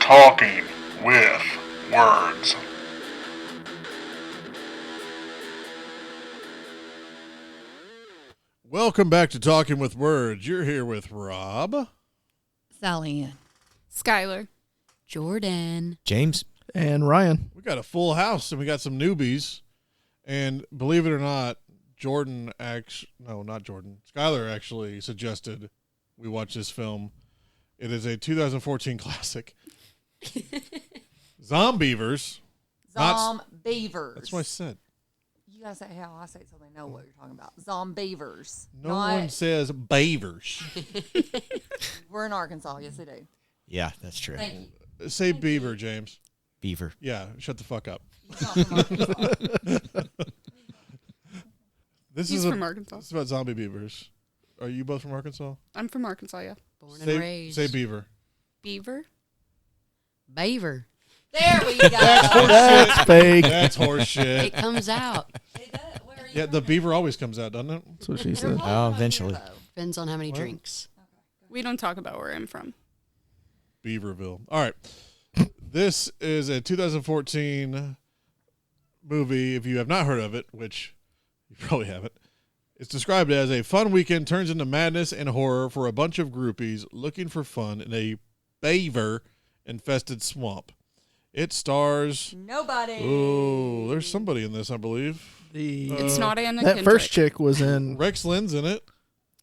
Talking with Words. Welcome back to Talking with Words. You're here with Rob, Sally Ann, Skylar, Jordan, James, and Ryan. We got a full house and we got some newbies. And believe it or not, Skylar actually suggested we watch this film. It is a 2014 classic. Zombeavers. Zombeavers. That's what I said. You gotta say how I say it so they know what you're talking about. Zombeavers. No one says beavers. We're in Arkansas. Yes, they do. Yeah, that's true. Thank you. Say beaver, James. Beaver. Yeah, shut the fuck up. He's not from Arkansas. He's from Arkansas. This is about zombie beavers. Are you both from Arkansas? I'm from Arkansas, yeah. Born and raised. Say beaver. Beaver? Beaver. There we go. That's fake. That's horseshit. It comes out. Yeah, the beaver always comes out, doesn't it? That's what she said. Oh, eventually. Depends on how many drinks. We don't talk about where I'm from. Beaverville. All right. This is a 2014 movie. If you have not heard of it, which you probably haven't, it's described as a fun weekend turns into madness and horror for a bunch of groupies looking for fun in a beaver-infested swamp. It stars... Nobody. Oh, there's somebody in this, I believe. It's not Anna That Kendrick. first chick was in. Rex Lynn's in it.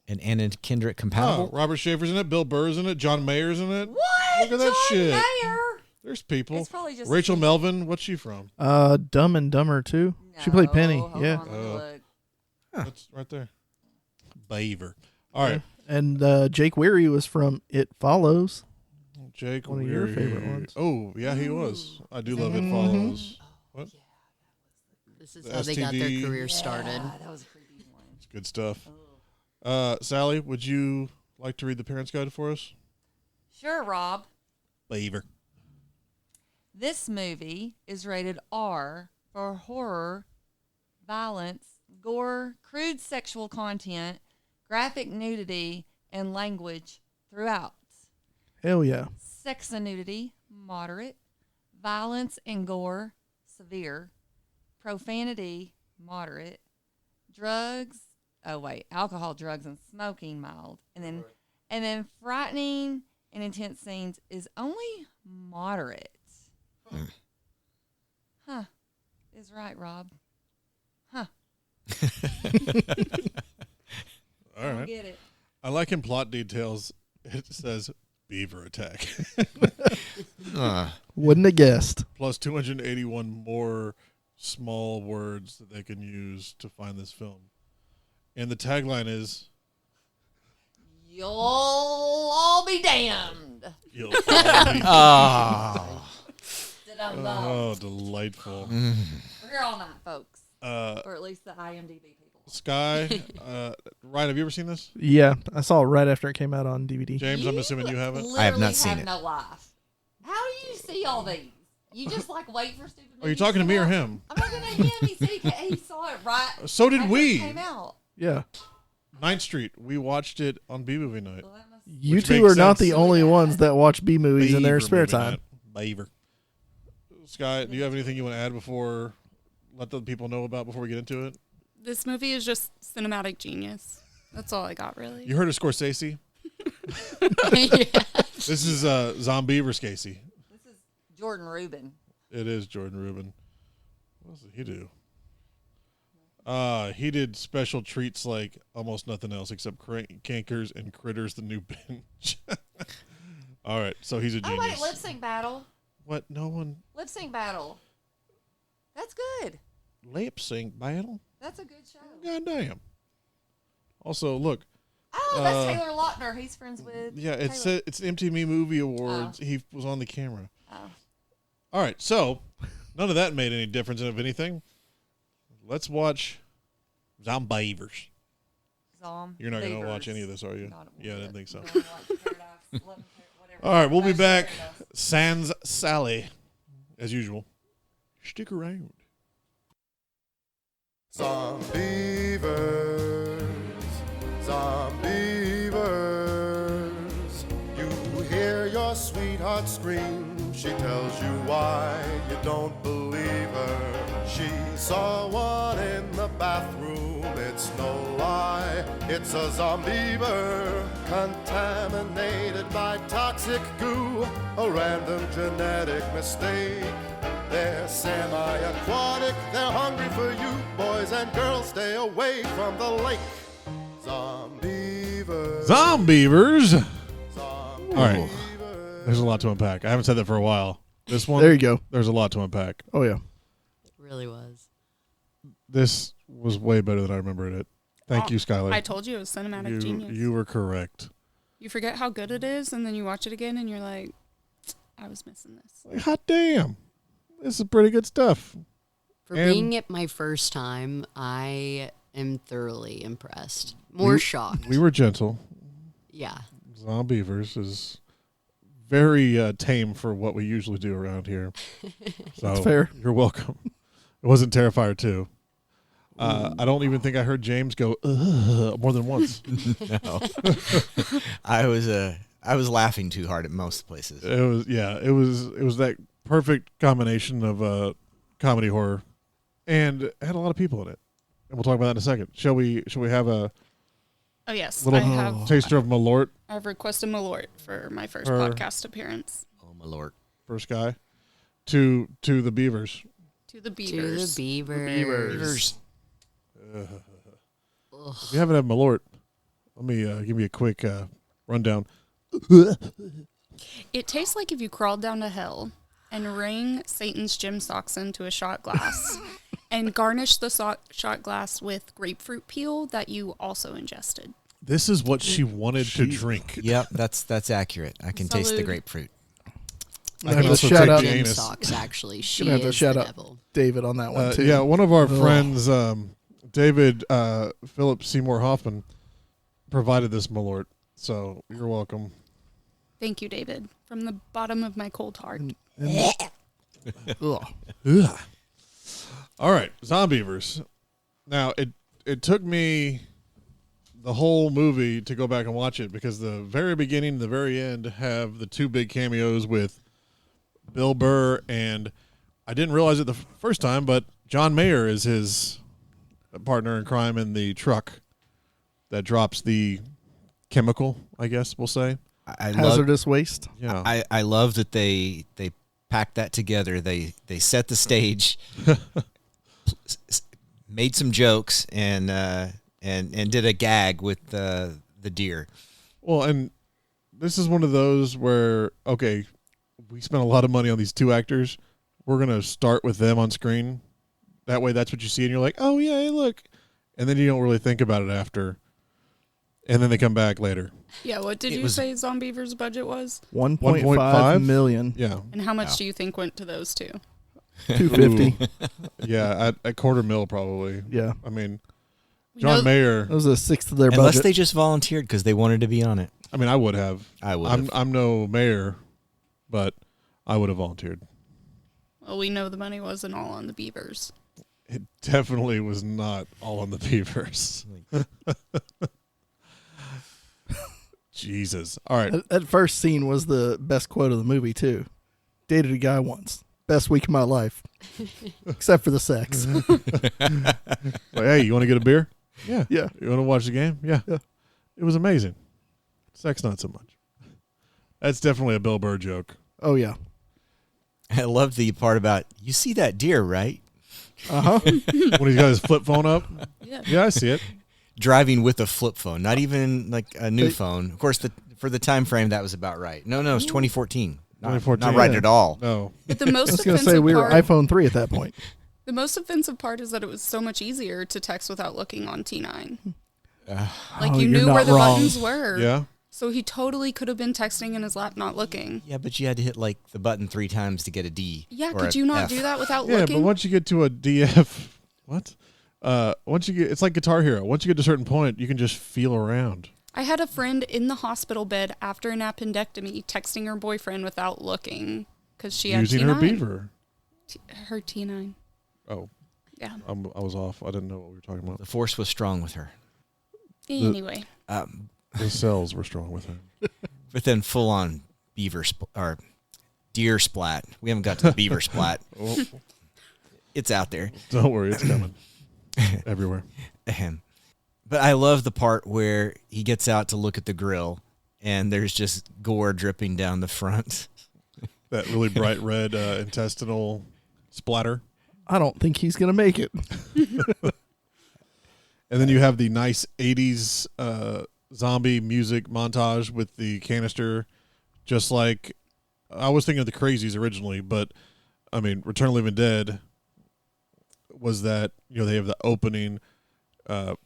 And Anna Kendrick compatible. Oh, Robert Schaefer's in it. Bill Burr's in it. John Mayer's in it. What? Look at that John shit. Mayer? There's people. It's probably just Rachel Melvin. What's she from? Dumb and Dumber too. She played Penny. Hold Yeah. on, let me look. That's right there. Beaver. All right. And Jake Weary was from It Follows. Jake One of your Weary. favorite ones. Oh, yeah, he was. I do love It Mhm. Follows. What? This is The how they got their STD. career started. That was a creepy one. It's good stuff. Sally, would you like to read the parents' guide for us? Sure, Rob. Beaver. This movie is rated R for horror, violence, gore, crude sexual content, graphic nudity, and language throughout. Hell yeah. Sex and nudity, moderate. Violence and gore, severe. Profanity, moderate. Alcohol, drugs, and smoking, mild. And then frightening and intense scenes is only moderate. Huh. Is right, Rob. Huh. All right. Get it. I like in plot details, it says beaver attack. Wouldn't have guessed. Plus 281 more small words that they can use to find this film. And the tagline is... You'll all be damned. You'll all be... Oh, delightful. We're here all night, folks. Or at least the IMDb people. Sky, Ryan, have you ever seen this? Yeah, I saw it right after it came out on DVD. James, I'm assuming you haven't. I have not seen have it. no life. How do you see all these? You just wait for stupid. Are you talking to me or him? I'm talking to him. He said he saw it right. So did after we. It came out. Yeah. 9th Street. We watched it on B-Movie Night. Well, that must You Which two makes are not sense. the only ones that watch B movies in their Beaver spare movie time. night. Beaver. Sky, do you have anything you want to add before, let the people know about before we get into it? This movie is just cinematic genius. That's all I got, really. You heard of Scorsese? yeah. This is Zombeavers Casey. This is Jordan Rubin. It is Jordan Rubin. What else did he do? He did special treats like almost nothing else except Cankers and Critters, the new binge. All right, so he's a Oh genius. wait, lip sync battle. What? No one Lip sync battle. That's good. lip sync battle? That's a good show. Goddamn. Also, look. Oh, that's Taylor Lautner. He's friends with. Yeah, Taylor. it's MTV Movie Awards. He was on the camera. Oh. All right, so none of that made any difference, if anything. Let's watch Zombeavers. You're not going to watch any of this, are you? Yeah, I didn't think so. All right, we'll be back. Sans Sally, as usual. Stick around. Zombeavers, Zombeavers, you hear your sweetheart scream she tells you why you don't believe her. She saw one in the bathroom, it's no lie. It's a Zombeaver, contaminated by toxic goo, a random genetic mistake. They're semi-aquatic, they're hungry for you. Boys and girls, stay away from the lake. Zombeavers. Zombeavers. Zombeavers. All right. There's a lot to unpack. I haven't said that for a while. This one, There you go. there's a lot to unpack. Oh yeah. Really was. This was way better than I remembered it. Thank you, Skylar. I told you it was cinematic genius. You were correct. You forget how good it is, and then you watch it again, and you're like, I was missing this. Like, hot damn. This is pretty good stuff. For And- being it my first time, I am thoroughly impressed. More shocked. We were gentle. Yeah. Zombeavers is very tame for what we usually do around here. So That's fair. You're welcome. It wasn't Terrifier 2. I don't even think I heard James go ugh more than once. No. I was laughing too hard at most places. It was that perfect combination of comedy horror, and it had a lot of people in it. And we'll talk about that in a second. Shall we have a Oh, yes. little I have taster of Malort I've requested Malort for my first Her- podcast appearance. Oh my lord. first guy to the Beavers? To the To Beavers. the Beavers. If you haven't had Malort, let me give you a quick rundown. It tastes like if you crawled down to hell and wring Satan's gym socks into a shot glass and garnished the shot glass with grapefruit peel that you also ingested. This is what she wanted to drink. Yep, that's accurate. I can taste the Salud. grapefruit. I have can to also shout take out- Gym Janus. socks, actually. She Gonna have to is shout the out devil. David on that one too. Yeah, one of our Ugh. friends, David Philip Seymour Hoffman, provided this Malort. So you're welcome. Thank you, David, from the bottom of my cold heart. Ugh. Ugh. All right, Zombeavers. Now it took me the whole movie to go back and watch it because the very beginning and the very end have the two big cameos with Bill Burr, and I didn't realize it the first time, but John Mayer is his partner in crime in the truck that drops the chemical, I guess we'll say. I love Hazardous waste. Yeah. I love that they packed that together. They set the stage, made some jokes, and did a gag with the deer. Well, and this is one of those where, okay, we spent a lot of money on these two actors. We're going to start with them on screen. That way, that's what you see, and you're like, oh, yeah, hey, look. And then you don't really think about it after. And then they come back later. Yeah, what did you say Zombeavers' budget was? 1.5 million. Yeah. And how much do you think went to those two? 250. Yeah, at $250,000 probably. Yeah. I mean, We John know- Mayer. That was a sixth of their Unless budget. they just volunteered because they wanted to be on it. I mean, I would have. I would have. I'm no mayor, but I would have volunteered. Well, we know the money wasn't all on the Beavers. It definitely was not all on the Beavers. Jesus. All right. That first scene was the best quote of the movie too. Dated a guy once. Best week of my life. Except for the sex. Like, hey, you want to get a beer? Yeah. Yeah. You want to watch the game? Yeah. Yeah. It was amazing. Sex, not so much. That's definitely a Bill Burr joke. Oh yeah. I love the part about, you see that deer, right? Uh-huh. When he's got his flip phone up. Yeah. Yeah, I see it. Driving with a flip phone, not even like a new They- phone. Of course, for the time frame, that was about right. No, it's 2014. Not 2014. Not right Yeah. at all. No. But the I most was going to say offensive we were part, iPhone 3 at that point. the most offensive part is that it was so much easier to text without looking on T9. Like Oh, you you're knew not where the wrong. buttons were. Yeah. So he totally could have been texting in his lap, not looking. Yeah, but you had to hit like the button 3 times to get a D. Yeah, or could a you not F. do that without Yeah, looking? but once you get to a DF, what? Once you get, it's like Guitar Hero. Once you get to a certain point, you can just feel around. I had a friend in the hospital bed after an appendectomy texting her boyfriend without looking because she had Using T9. her Beaver. Her T9. Oh, Yeah. I was off. I didn't know what we were talking about. The force was strong with her. Anyway. The cells were strong with her. But then full on Beaver, or deer splat. We haven't got to the beaver splat. Oh, It's out there. don't worry, it's coming everywhere. Ahem. But I love the part where he gets out to look at the grill, and there's just gore dripping down the front. That really bright red intestinal splatter. I don't think he's gonna make it. And then you have the nice 80s zombie music montage with the canister, just like I was thinking of the Crazies originally, but I mean, Return of the Living Dead was that, they have the opening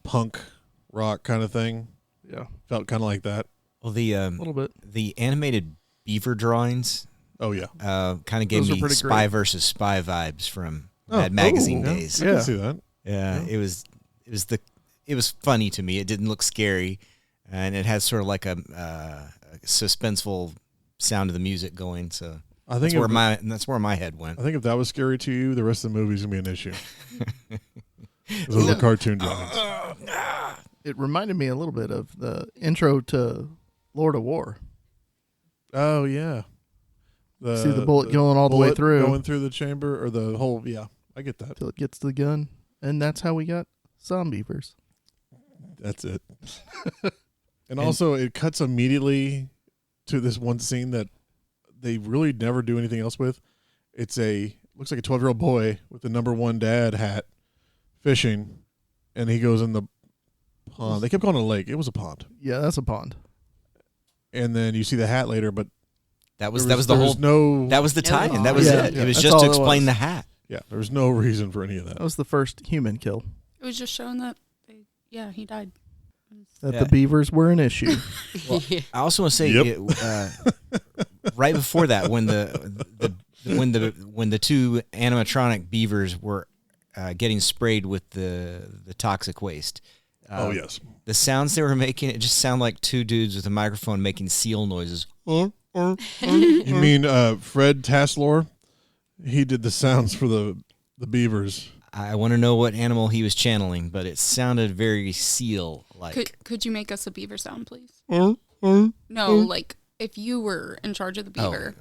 punk rock kind of thing. Yeah, Felt kind of like that. Well, a little bit. the animated Beaver drawings Oh, yeah. kind of gave Those are me pretty Spy great. versus Spy vibes from Oh, Mad Magazine yeah. days. I can see that. Yeah, it was funny to me. It didn't look scary, and it had sort of like a suspenseful sound of the music going. So I think that's where my head went. I think if that was scary to you, the rest of the movie's going to be an issue. Those are cartoon drawings. It reminded me a little bit of the intro to Lord of War. Oh, yeah. See the bullet going all the way bullet through. Going through the chamber or the whole, yeah, I get that. Till it gets to the gun, and that's how we got Zombeavers. That's it. And also, it cuts immediately to this one scene that they really never do anything else with. Looks like a 12-year-old boy with the number one dad hat fishing, and he goes in the pond. They kept calling it a lake. It was a pond. Yeah, that's a pond. And then you see the hat later, but That was there the whole. no. That was the tie-in. That was Yeah, it. yeah, It was that's just all to it explain was. the hat. Yeah, there was no reason for any of that. That was the first human kill. It was just showing that, he died. That Yeah. the beavers were an issue. Yeah. I also want to say, Yep. right before that, when the two animatronic beavers were getting sprayed with the toxic waste. Oh, yes. The sounds they were making, it just sounded like two dudes with a microphone making seal noises. You mean Fred Tassler? He did the sounds for the beavers. I want to know what animal he was channeling, but it sounded very seal-like. Could you make us a beaver sound, please? Oh, No, like if you were in charge of the beaver.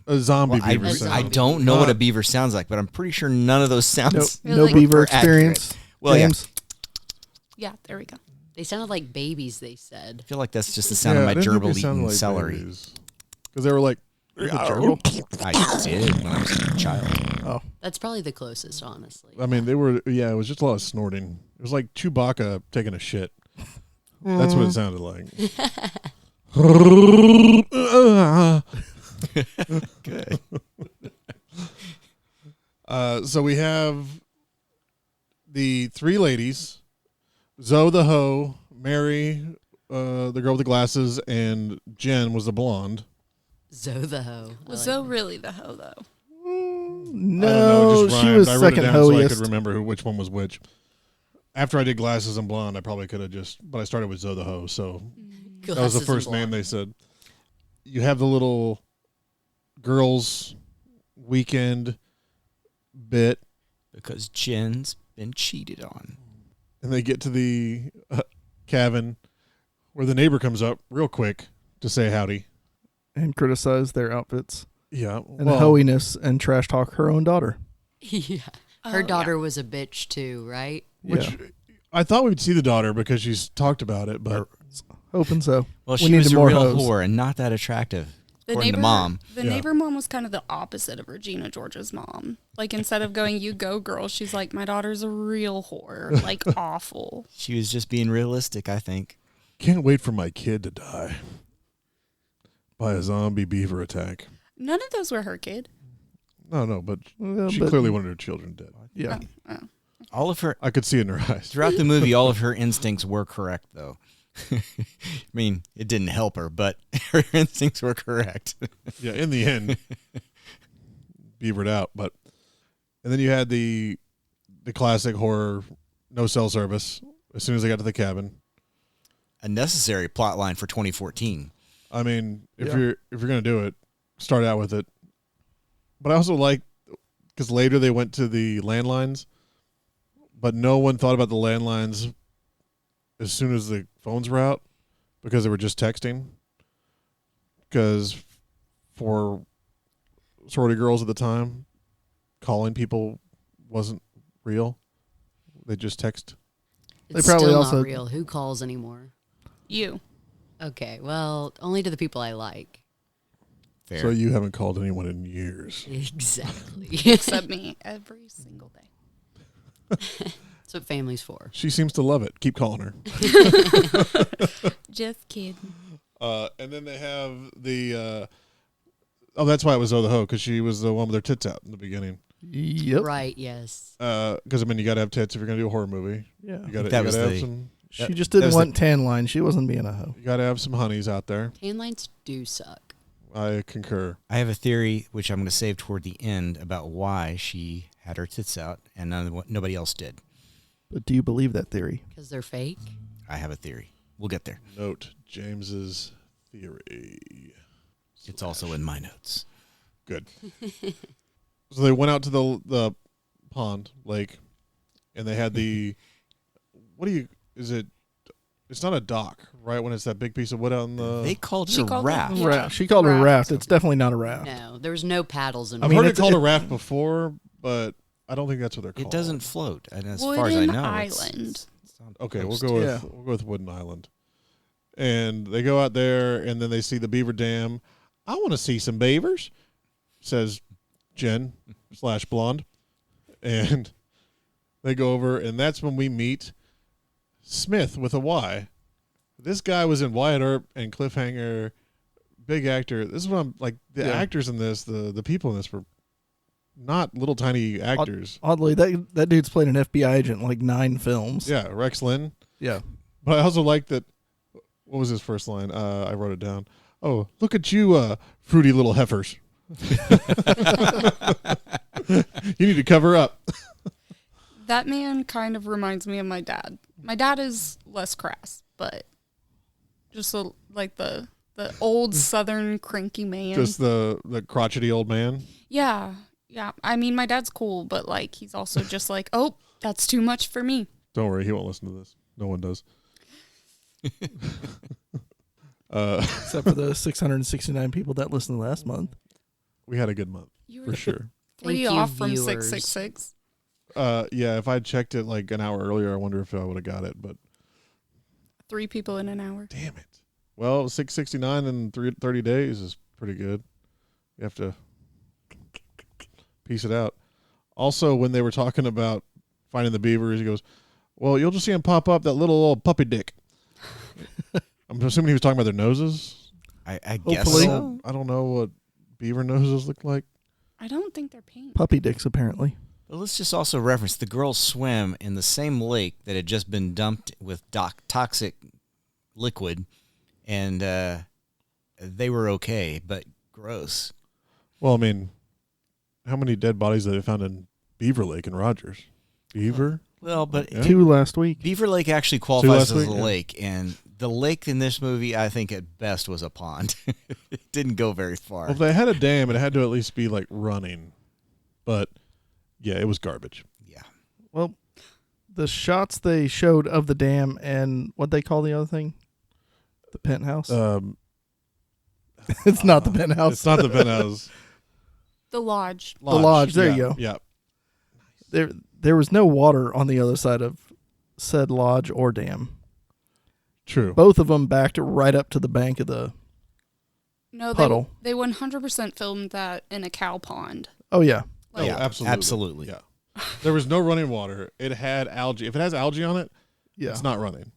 a zombie Well, beaver A sound. I don't know what a beaver sounds like, but I'm pretty sure none of those sounds. No Really? beaver Are accurate. experience. Well, yeah. James? Yeah, there we go. They sounded like babies, they said. I feel like that's just the sound of my gerbil eating celery. Because they were like, I did when I was a child. That's probably the closest, honestly. I mean, they were, yeah, it was just a lot of snorting. It was like Chewbacca taking a shit. That's what it sounded like. Good. So we have the three ladies, Zoe the hoe, Mary, the girl with the glasses, and Jen was the blonde. Zoe the hoe. I Was like Zoe that. really the hoe, though? I don't know, No, it just she rhymed. was I wrote second it down so I could hoiest. remember which one was which. After I did glasses and blonde, I probably could have but I started with Zoe the hoe, so that was the Glasses and first name blonde. they said. You have the little girls' weekend bit, Because Jen's been cheated on. and they get to the cabin where the neighbor comes up real quick to say howdy. And criticize their outfits Yeah, and hoiness and trash talk her own daughter. Yeah. Oh, Her yeah. daughter was a bitch too, right? which Yeah. I thought we'd see the daughter because she's talked about it, but Hoping so. Well, We she was needed a more real hoes. whore and not that attractive, The according neighbor, to mom. The Yeah. neighbor mom was kind of the opposite of Regina George's mom. Like instead of going, "You go, girl," she's like, "My daughter's a real whore." Like awful. She was just being realistic, I think. can't wait for my kid to die by a zombie beaver attack. None of those were her kid. No, but Well, she but- clearly wanted her children dead. Yeah. Oh. All of her I could see it in her eyes. throughout the movie, all of her instincts were correct, though. I mean, it didn't help her, but her instincts were correct. Yeah, in the end, beavered out. But and then you had the classic horror, no cell service. As soon as they got to the cabin, A necessary plot line for 2014. I mean, if Yeah. you're gonna do it, start out with it. But I also like because later they went to the landlines, but no one thought about the landlines as soon as the phones were out because they were just texting. Because for sorority girls at the time, calling people wasn't real. They just text. It's probably still also- not real. Who calls anymore? You. Okay, well, only to the people I like. Fair. So you haven't called anyone in years. Exactly. Except me every single day. That's what family's for. She seems to love it. Keep calling her. Just kidding. And then they have the. Oh, that's why it was Oh the Ho, because she was the one with her tits out in the beginning. Yep. Right, yes. Because I mean, you got to have tits if you're gonna do a horror movie. Yeah. You got to That was have the- some. She just didn't was want tan line. She wasn't being a hoe. You got to have some honeys out there. Tan lines do suck. I concur. I have a theory, which I'm going to save toward the end, about why she had her tits out and nobody else did. But do you believe that theory? Because they're fake. I have a theory. We'll get there. Note James's theory. It's also in my notes. Good. So they went out to the pond lake, and they had the. What do you? Is it? It's not a dock, right? When it's that big piece of wood out in the. They called She it a called it- raft. Yeah. Raft. She called it a Raft. raft. It's definitely not a raft. No, there was no paddles I've involved. heard it it's- called a it- raft before, but I don't think that's what they're called. It doesn't float, and as far as I Wooden know, Island. it's on Okay, we'll coast. go with Yeah. we'll go with Wooden Island. And they go out there, and then they see the beaver dam. I want to see some beavers, says Jen / Blonde, and they go over, and that's when we meet Smith with a Y. This guy was in Wyatt Earp and Cliffhanger, big actor. This is what I'm like. The Yeah. actors in this, the people in this were not little tiny actors. Oddly, that dude's played an FBI agent in like 9 films. Yeah, Rex Lynn. Yeah. But I also like that. What was his first line? I wrote it down. Oh, look at you, fruity little heifers. You need to cover up. That man kind of reminds me of my dad. My dad is less crass, but just like the old Southern cranky man. Just the crotchety old man. Yeah. I mean, my dad's cool, but like he's also just like, oh, that's too much for me. Don't worry, he won't listen to this. No one does. Except for the 669 people that listened last month. We had a good month You for were sure. 3 Thank you, off from viewers. 666. Yeah, if I'd checked it like an hour earlier, I wonder if I would have got it. But 3 people in an hour. damn it. Well, 669 in 30 days is pretty good. You have to piece it out. Also, when they were talking about finding the beavers, he goes, well, you'll just see him pop up, that little old puppy dick. I'm assuming he was talking about their noses. I guess Hopefully. so. I don't know what beaver noses look like. I don't think they're pink. Puppy dicks, apparently. But let's just also reference the girls swim in the same lake that had just been dumped with toxic liquid, and they were okay, but gross. Well, I mean, how many dead bodies have they found in Beaver Lake in Rogers? Beaver? Well, but Yeah. 2 last week. Beaver Lake actually qualifies last as a week, yeah. lake, and the lake in this movie, I think at best was a pond. It didn't go very far. Well, if they had a dam, it had to at least be like running. But yeah, it was garbage. Yeah. Well, the shots they showed of the dam and what they call the other thing? The penthouse? It's not the penthouse. It's not the penthouse. The lodge. The lodge, there Yeah, you go. Yeah. There was no water on the other side of said lodge or dam. True. Both of them backed right up to the bank of the. No, Puddle. they 100% filmed that in a cow pond. Oh yeah, Oh, Yeah, absolutely. absolutely. Yeah. There was no running water. It had algae. If it has algae on it, yeah. it's not running.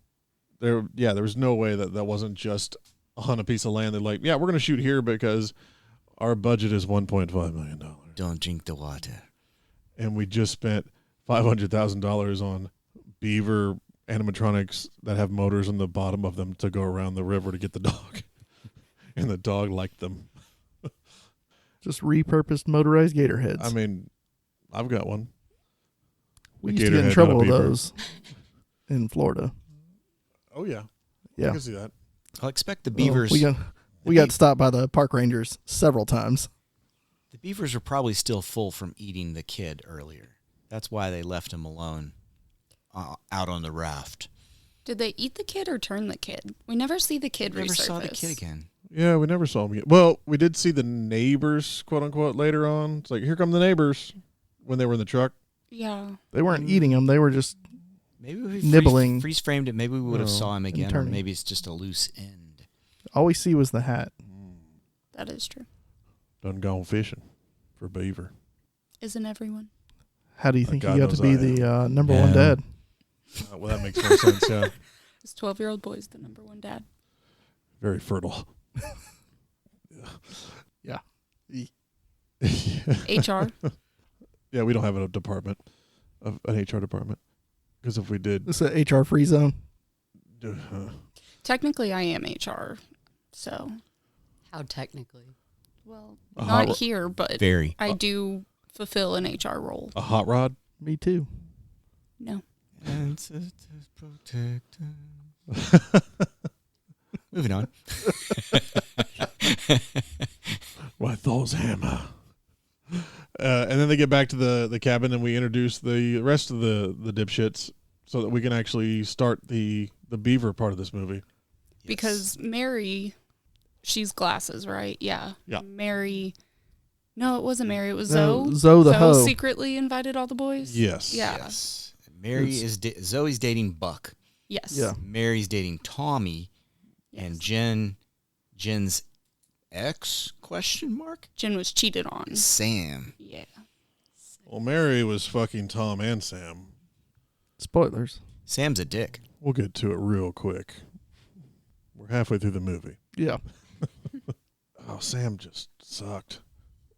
There was no way that wasn't just on a piece of land. They're like, yeah, we're going to shoot here because our budget is $1.5 million. Don't drink the water. And we just spent $500,000 on beaver animatronics that have motors on the bottom of them to go around the river to get the dog. And the dog liked them. Just repurposed motorized gator heads. I mean, I've got one. we a used to gator get in head, trouble not a with beaver. those in Florida. Oh, yeah. I Yeah, can see that. I'll expect the Well, beavers. we got stopped by the park rangers several times. The beavers are probably still full from eating the kid earlier. That's why they left him alone out on the raft. Did they eat the kid or turn the kid? We never see the kid Never resurface. saw the kid again. Yeah, we never saw him again. Well, we did see the neighbors, quote unquote, later on. It's like, here come the neighbors when they were in the truck. Yeah. They weren't eating them. They were just Maybe we nibbling. freeze framed it. Maybe we would have saw him again, or turning. maybe it's just a loose end. all we see was the hat. That is true. Done gone fishing for beaver. Isn't everyone? How do you think God he got knows to be I the number one Yeah. dad? Well, that makes more sense. Yeah, His 12-year-old boy is the number one dad. very fertile. Yeah. HR. Yeah, we don't have a department, of an HR department, because if we did, This is an HR free zone. Technically, I am HR. So, How technically? well, A hot not ro- here, but Very. I do fulfill an HR role. a hot rod. Me too. No. Moving on. Why Thor's hammer. And then they get back to the cabin, and we introduce the rest of the dipshits so that we can actually start the beaver part of this movie. Because Mary, she's glasses, right? Yeah. Yeah. Mary. No, it wasn't Mary. It was No, Zoe. Zoe the hoe. secretly invited all the boys. Yes. Yeah. Yes. Mary is Zoe's dating Buck. Yes. Yeah. Mary's dating Tommy, and Jen's ex ? Jen was cheated on. Sam. Yeah. Well, Mary was fucking Tom and Sam. Spoilers. Sam's a dick. We'll get to it real quick. We're halfway through the movie. Yeah. Oh, Sam just sucked.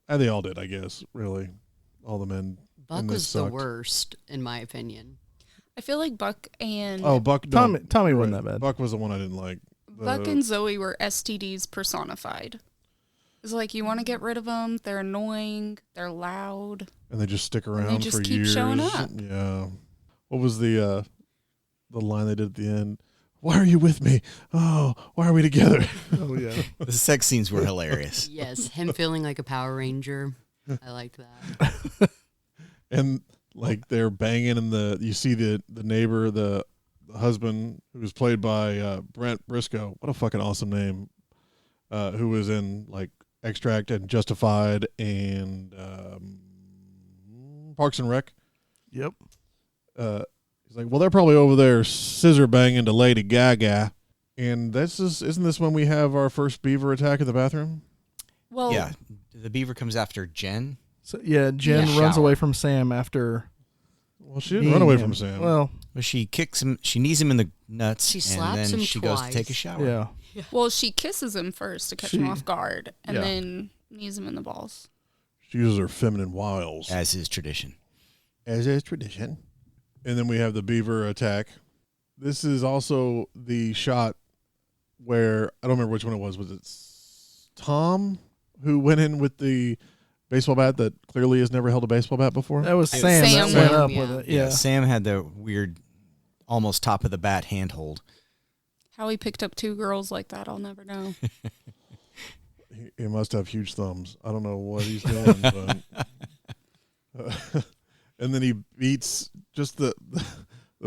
And they all did, I guess, really. All the men. Buck in this was the sucked. worst, in my opinion. I feel like Buck and Oh, Buck. Tommy wasn't that bad. Buck was the one I didn't like. Buck and Zoe were STDs personified. It's like, you want to get rid of them. They're annoying. They're loud. And they just stick around just for keep years. showing up. Yeah. What was the line they did at the end? Why are you with me? Oh, why are we together? Oh yeah. The sex scenes were hilarious. Yes, him feeling like a Power Ranger. I liked that. And like they're banging, and you see the neighbor, the husband, who was played by Brent Briscoe. What a fucking awesome name. Who was in like Extract and Justified and Parks and Rec. Yep. He's like, well, they're probably over there scissor banging to Lady Gaga. And isn't this when we have our first beaver attack in the bathroom? Well, Yeah. The beaver comes after Jen. So yeah, Jen Yeah. runs Shower. away from Sam after. Well, she didn't run away being from him. Sam. Well, Well, she kicks him. She knees him in the nuts. She and slaps then him she goes to take a twice. shower. yeah. well, she kisses him first to catch him She- off guard, and yeah. then knees him in the balls. She uses her feminine wiles. As is tradition. As is tradition. And then we have the beaver attack. This is also the shot where, I don't remember which one it was. Was it Tom who went in with the baseball bat that clearly has never held a baseball bat before? That was It was Sam. Sam. That went Sam, up yeah. with it. Yeah. Sam had the weird, almost top of the bat handhold. How he picked up two girls like that, I'll never know. He must have huge thumbs. I don't know what he's doing. But, and then he beats just the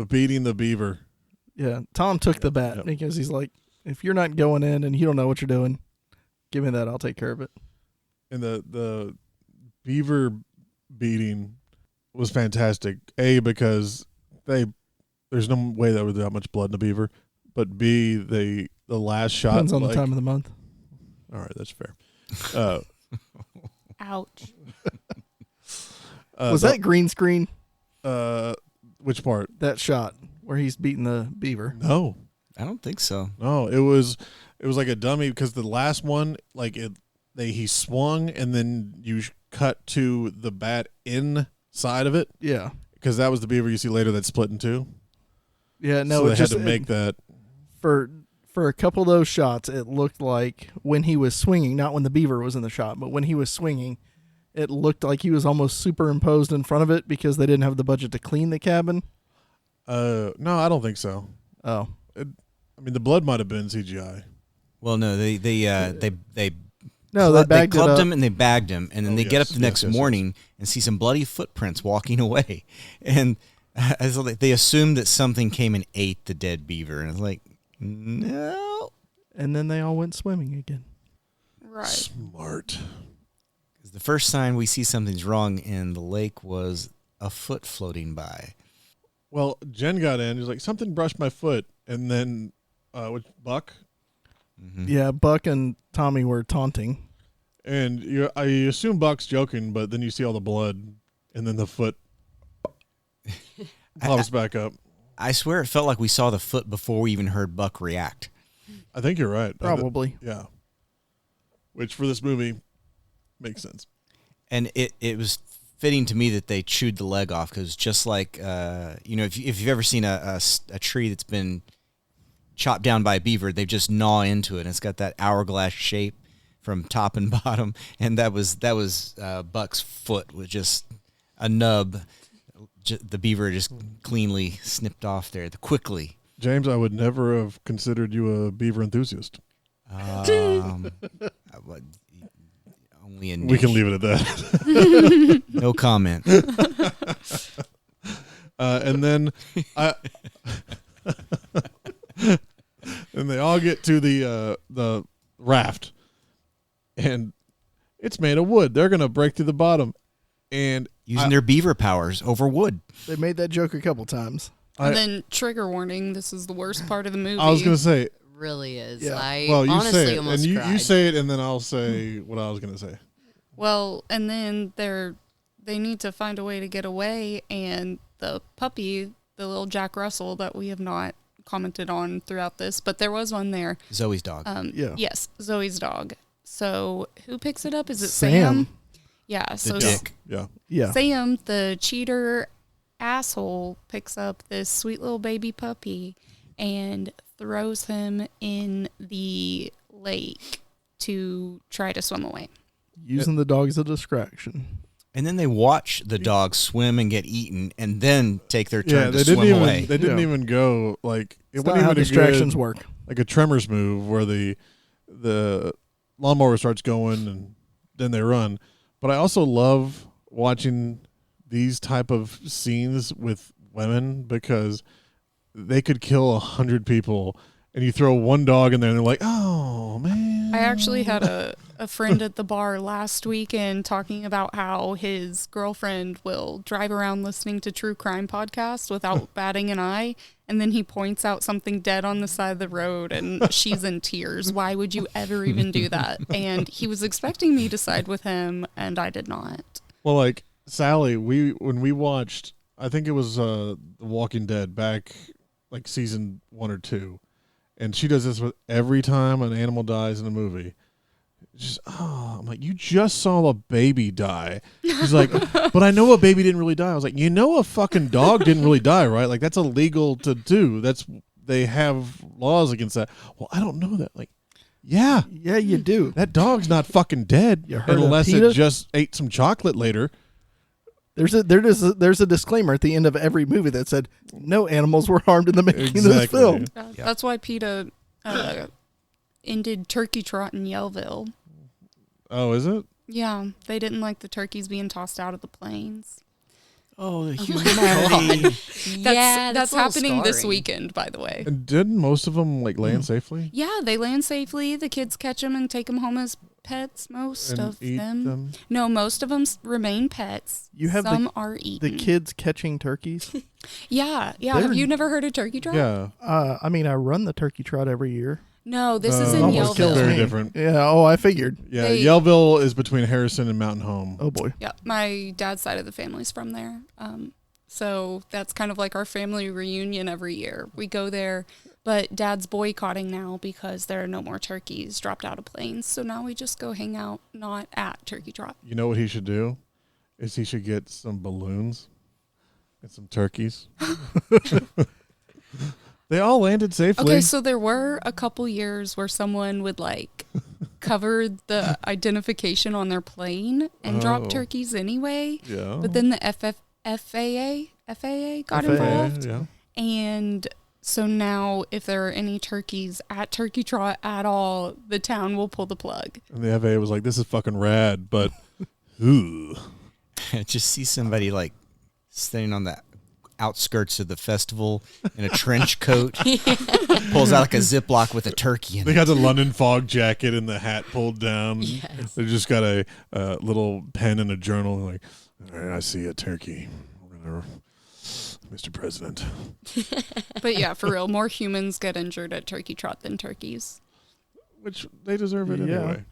beating the beaver. Yeah. Tom took the bat Yep. because he's like, if you're not going in and you don't know what you're doing, give me that. I'll take care of it. And the beaver beating was fantastic. A, because there's no way that was that much blood in a beaver. But B, the last shot. Depends on like- the time of the month. All right, that's fair. Ouch. Was that green screen? which part? That shot where he's beating the beaver. No, I don't think so. no, it was like a dummy because the last one, like he swung and then you cut to the bat inside of it Yeah. because that was the beaver you see later that split in two. Yeah. No, so it they just had to make that. For a couple of those shots, it looked like when he was swinging, not when the beaver was in the shot, but when he was swinging, it looked like he was almost superimposed in front of it because they didn't have the budget to clean the cabin. No, I don't think so. Oh, I mean, the blood might have been CGI. Well, no, they no, they bagged it clubbed up. him and they bagged him, and then Oh, they get yes, up the next yes, yes. morning and see some bloody footprints walking away, and as like they assumed that something came and ate the dead beaver, and it's like, no. And then they all went swimming again. Right. Smart. The first sign we see something's wrong in the lake was a foot floating by. Well, Jen got in. He's like, something brushed my foot. And then, Buck? Yeah, Buck and Tommy were taunting. And I assume Buck's joking, but then you see all the blood, and then the foot pops back up. I swear it felt like we saw the foot before we even heard Buck react. I think you're right. Probably. Yeah. Which for this movie makes sense. And it was fitting to me that they chewed the leg off, because just like, if you've ever seen a tree that's been chopped down by a beaver, they just gnaw into it, and it's got that hourglass shape from top and bottom, and that was Buck's foot with just a nub. The beaver just cleanly snipped off there quickly. James, I would never have considered you a beaver enthusiast. Only a niche. We can leave it at that. No comment. And then and they all get to the raft, and it's made of wood. They're gonna break through the bottom, and Using their beaver powers over wood. They made that joke a couple times. And then, trigger warning, this is the worst part of the movie. I was gonna say, Really is. Yeah. I well, you honestly say it, almost and cried. you say it, and then I'll say what I was gonna say. Well, and then they need to find a way to get away, and the puppy, the little Jack Russell that we have not commented on throughout this, but there was one there. Zoe's dog. Yeah. Yes, Zoe's dog. So who picks it up? Is it Sam. Sam? Yeah. So the dick. Yeah. Yeah. Sam, the cheater asshole, picks up this sweet little baby puppy and throws him in the lake to try to swim away. Using the dog as a distraction. And then they watch the dog swim and get eaten, and then take their turn Yeah, to they didn't swim even away. they didn't Yeah. even go like it It's wasn't not how even a distractions good, work. like a Tremors move where the lawnmower starts going and then they run. But I also love watching these type of scenes with women because they could kill 100 people, and you throw one dog in there and they're like, oh man. I actually had a friend at the bar last weekend talking about how his girlfriend will drive around listening to true crime podcasts without batting an eye, and then he points out something dead on the side of the road and she's in tears. Why would you ever even do that? And he was expecting me to side with him, and I did not. Well, like Sally, when we watched, I think it was The Walking Dead back like season 1 or 2, and she does this with every time an animal dies in a movie. Just I'm like, you just saw a baby die. She's like, but I know a baby didn't really die. I was like, a fucking dog didn't really die, right? Like that's illegal to do. They have laws against that. Well, I don't know that. Like, yeah, You do. that dog's not fucking dead You heard of unless PETA? it just ate some chocolate later. There's a disclaimer at the end of every movie that said no animals were harmed in the making of this Exactly. film. That's why PETA ended turkey trot in Yellville. Oh, is it? Yeah, they didn't like the turkeys being tossed out of the planes. Oh, the humanity. That's happening this weekend, by the way. And didn't most of them like land safely? Yeah, they land safely. The kids catch them and take them home as pets. Most And of eat them? No, most of them remain pets. You have some are eaten. The kids catching turkeys. Yeah. They're- Have you never heard of turkey trot? Yeah. I mean, I run the turkey trot every year. No, this is in Almost kills Yellville. Very me. different. Yeah. Oh, I figured. Yeah, They- Yellville is between Harrison and Mountain Home. Oh boy. Yeah, my dad's side of the family's from there. So that's kind of like our family reunion every year. We go there, but dad's boycotting now because there are no more turkeys dropped out of planes. So now we just go hang out, not at Turkey Trot. You know what he should do? Is he should get some balloons and some turkeys. They all landed safely. Okay, so there were a couple years where someone would like cover the identification on their plane and Oh. drop turkeys anyway. Yeah. But then the FAA got involved. Yeah. And so now if there are any turkeys at Turkey Trot at all, the town will pull the plug. And the FAA was like, this is fucking rad, but ooh. Just see somebody like standing on that outskirts of the festival in a trench coat, pulls out like a Ziploc with a turkey in They it. got the London fog jacket and the hat pulled down. Yes. They just got a little pen and a journal. Like, all right, I see a turkey, Mr. President. But yeah, for real, more humans get injured at turkey trot than turkeys. Which they deserve it Yeah. anyway.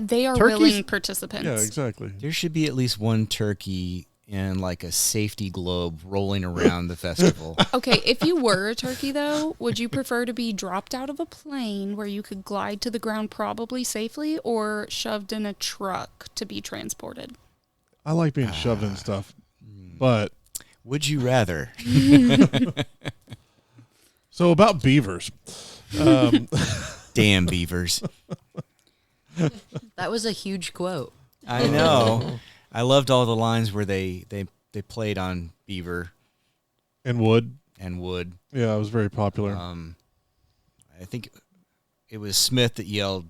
They are Turkeys- willing participants. Yeah, exactly. There should be at least one turkey in like a safety globe rolling around the festival. Okay, if you were a turkey, though, would you prefer to be dropped out of a plane where you could glide to the ground probably safely, or shoved in a truck to be transported? I like being shoved in stuff, but Would you rather? so about beavers. Damn beavers. That was a huge quote. I know. I loved all the lines where they played on Beaver And wood. and Wood. Yeah, it was very popular. I think it was Smith that yelled,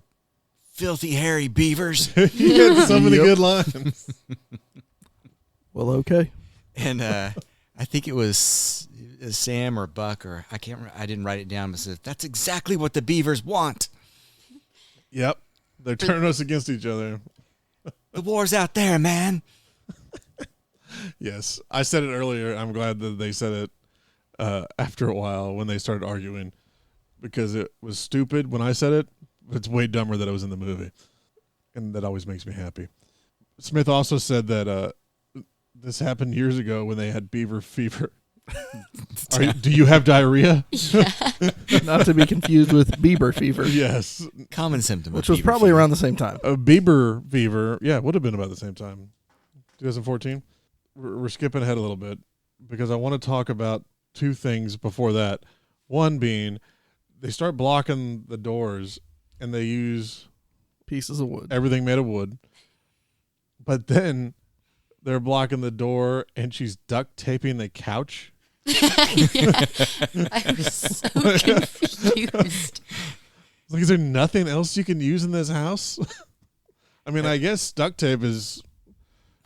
"Filthy hairy beavers." He had so many good lines. Well, okay. And I think it was Sam or Buck, or I can't remember. I didn't write it down, but said, "That's exactly what the beavers want. Yep. They're turning us against each other. The war's out there, man." Yes. I said it earlier. I'm glad that they said it after a while when they started arguing, because it was stupid when I said it. It's way dumber that it was in the movie. And that always makes me happy. Smith also said that this happened years ago when they had beaver fever. Do you have diarrhea? Not to be confused with Bieber fever, Yes. Common symptom, which of was beaver probably fever. around the same time. Beaver fever. Yeah, it would have been about the same time. 2014. We're skipping ahead a little bit because I want to talk about two things before that. One being they start blocking the doors and they use Pieces of wood. everything made of wood. But then they're blocking the door and she's duct taping the couch. I was so confused. Like, is there nothing else you can use in this house? I mean, I guess duct tape is,